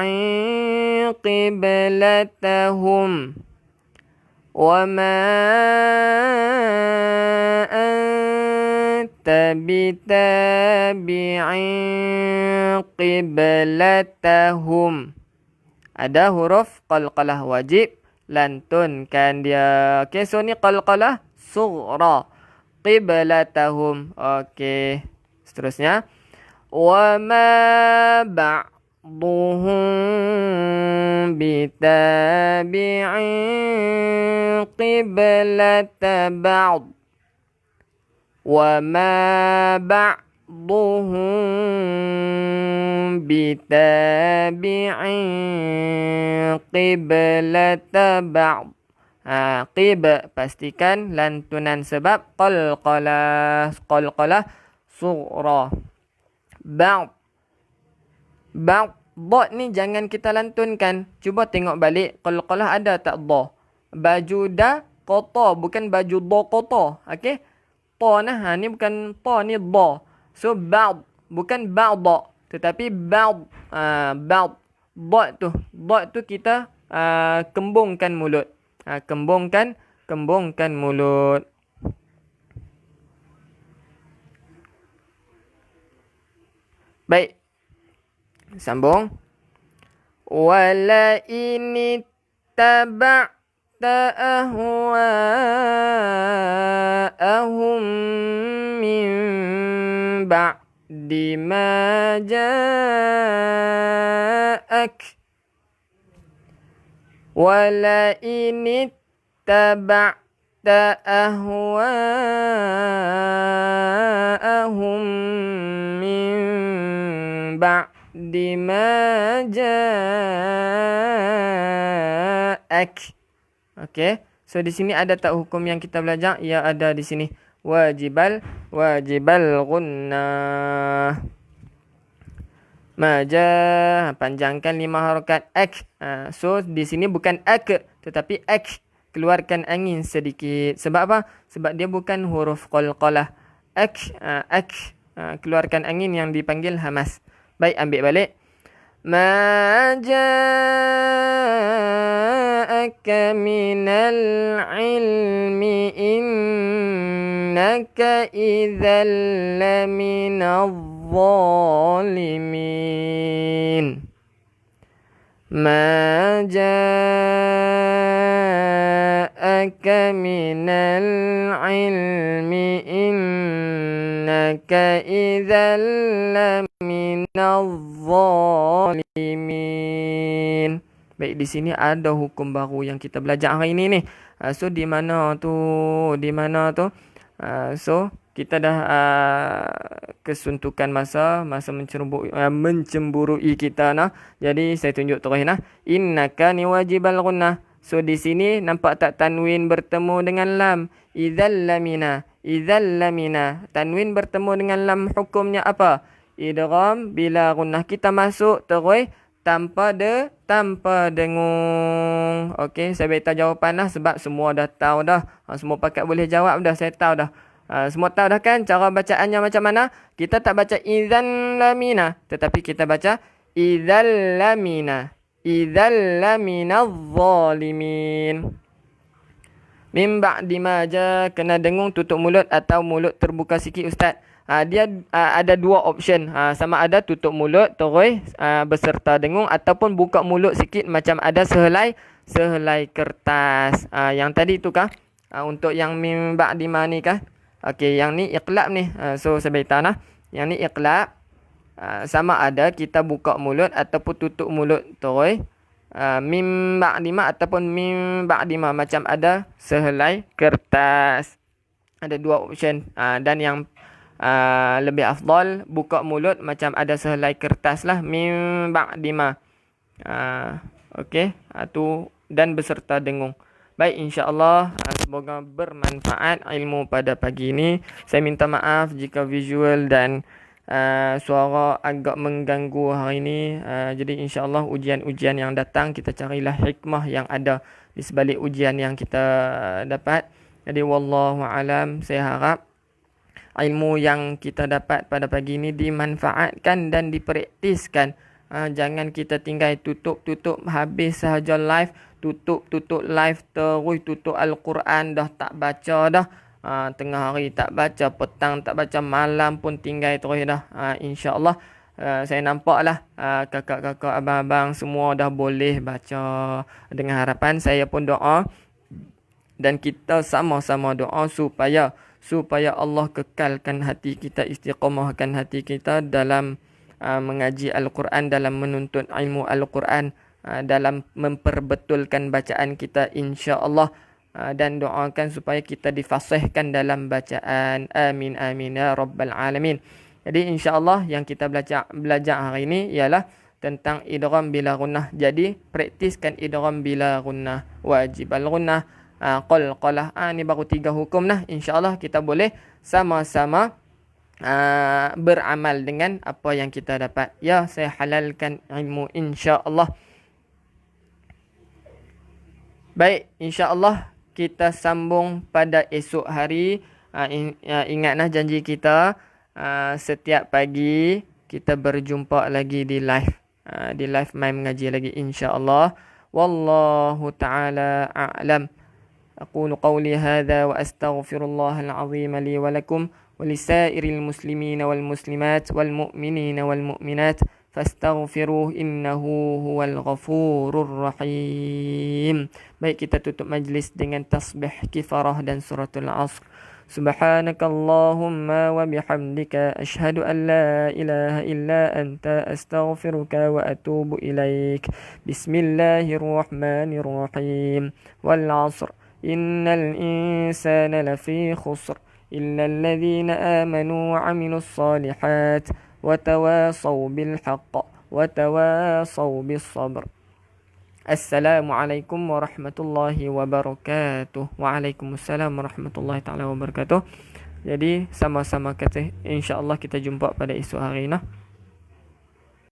qiblatahum. وَمَا أَنْتَ بِتَابِعٍ قِبْلَتَهُمْ. Ada huruf qalqalah wajib, lantunkan dia. Okey, so ni qalqalah sughra. Qiblatahum. Okey, seterusnya. وَمَا بعضهم بتابع قبلة بعض وما بعضهم بتابع قبلة بعض. Qib, pastikan lantunan sebab qalqalah sughra. Ba ni jangan kita lantunkan. Cuba tengok balik. Qalqalah ada tak ba? Baju da kota, bukan baju do kota. Okey? Ta nah, ni bukan ta, ni ba. So ba'd, bukan ba'da, tetapi ba'd. Ba'd. Ba tu kita kembungkan mulut. Kembungkan mulut. Baik. Sambung. Wala ini taba'ta ahwa'ahum min ba'di ma ja'ak. Wala ini taba'ta ahwa'ahum min ba'di ma ja'ak. Okey. So di sini ada tak hukum yang kita belajar? Ya, ada di sini. wajibal gunnah. Maja, panjangkan 5 harakat ak. So di sini bukan ak tetapi ak, keluarkan angin sedikit. Sebab apa? Sebab dia bukan huruf qalqalah. Ak, keluarkan angin yang dipanggil hamas. Baik, ambil balik. Ma ja'aka minal ilmi innaka idzal laminadh zalimin. Ma ja'aka minal ilmi innaka idzal laminadh zalimin. Baik, di sini ada hukum baru yang kita belajar hari ini ni. So di mana tu? So kita dah kesuntukan masa mencemburui kita nah. Jadi saya tunjuk terus nah. Innaka ni wajibal gunnah. So di sini nampak tak tanwin bertemu dengan lam? Idzal lamina. Tanwin bertemu dengan lam, hukumnya apa? Idgham bila gunnah. Kita masuk terus tanpa dengung. Okey, saya beritahu jawapan dah sebab semua dah tahu dah. Semua pakat boleh jawab dah, saya tahu dah. Semua tahu dah kan cara bacaannya macam mana? Kita tak baca idzan lamina, tetapi kita baca idzal lamina. Idzal laminadh zalimin. Min ba'di ma ja, kena dengung tutup mulut atau mulut terbuka sikit ustaz. Dia ada 2 option. Sama ada tutup mulut terus beserta dengung ataupun buka mulut sikit macam ada sehelai kertas. Yang tadi tu kah? Untuk yang min ba'di ma ni kah? Okey, yang ni iqlab ni. So saya beritahu nah. Yang ni iqlab. Sama ada kita buka mulut ataupun tutup mulut terus. Min ba'di ma ataupun min ba'di ma macam ada sehelai kertas. Ada 2 option. Dan yang lebih afdal buka mulut macam ada sehelai kertas lah, min ba'di ma. Okey, tu dan beserta dengung. Baik, insya-Allah semoga bermanfaat ilmu pada pagi ini. Saya minta maaf jika visual dan suara agak mengganggu hari ini. Jadi insya-Allah ujian-ujian yang datang kita carilah hikmah yang ada di sebalik ujian yang kita dapat. Jadi wallahu alam, saya harap ilmu yang kita dapat pada pagi ini dimanfaatkan dan dipraktiskan. Jangan kita tinggal tutup habis sahaja live, tutup live terus, tutup Al-Quran dah tak baca dah. Tengah hari tak baca, petang tak baca, malam pun tinggal terus dah. InsyaAllah saya nampaklah kakak-kakak, abang-abang semua dah boleh baca. Dengan harapan saya pun doa dan kita sama-sama doa supaya Allah kekalkan hati kita, istiqamahkan hati kita dalam mengaji Al-Quran, dalam menuntut ilmu Al-Quran, dalam memperbetulkan bacaan kita insya-Allah, dan doakan supaya kita difasihkan dalam bacaan. Amin amin ya rabbal alamin. Jadi insya-Allah yang kita belajar hari ini ialah tentang idgham bila gunnah. Jadi praktiskan idgham bila gunnah, wajibal gunnah, qalqalah. Ni baru 3 hukum nah. InsyaAllah kita boleh sama-sama beramal dengan apa yang kita dapat. Ya, saya halalkan ilmu insyaAllah. Baik, insyaAllah kita sambung pada esok hari. Ingatlah janji kita, setiap pagi kita berjumpa lagi di live. Di live Mai Mengaji lagi insyaAllah. Wallahu ta'ala a'lam. أقول قولي هذا وأستغفر الله العظيم لي ولكم ولسائر المسلمين والمسلمات والمؤمنين والمؤمنات فاستغفروه إنه هو الغفور الرحيم. Baik, kita tutup majlis dengan tasbih kifarah dan suratul asr. Subhanakallahumma wa bihamdika ashhadu an la ilaha illa anta astaghfiruka wa atubu ilaik. Bismillahirrahmanirrahim. Wal asr innal insana lafi khusr illa alladhina amanu wa 'amilus solihat wa tawasaw bil haqq wa tawasaw bis sabr. Assalamualaikum warahmatullahi wabarakatuh. Waalaikumsalam warahmatullahi taala wabarakatuh. Jadi sama-sama kata, insya Allah kita jumpa pada esok hari nah.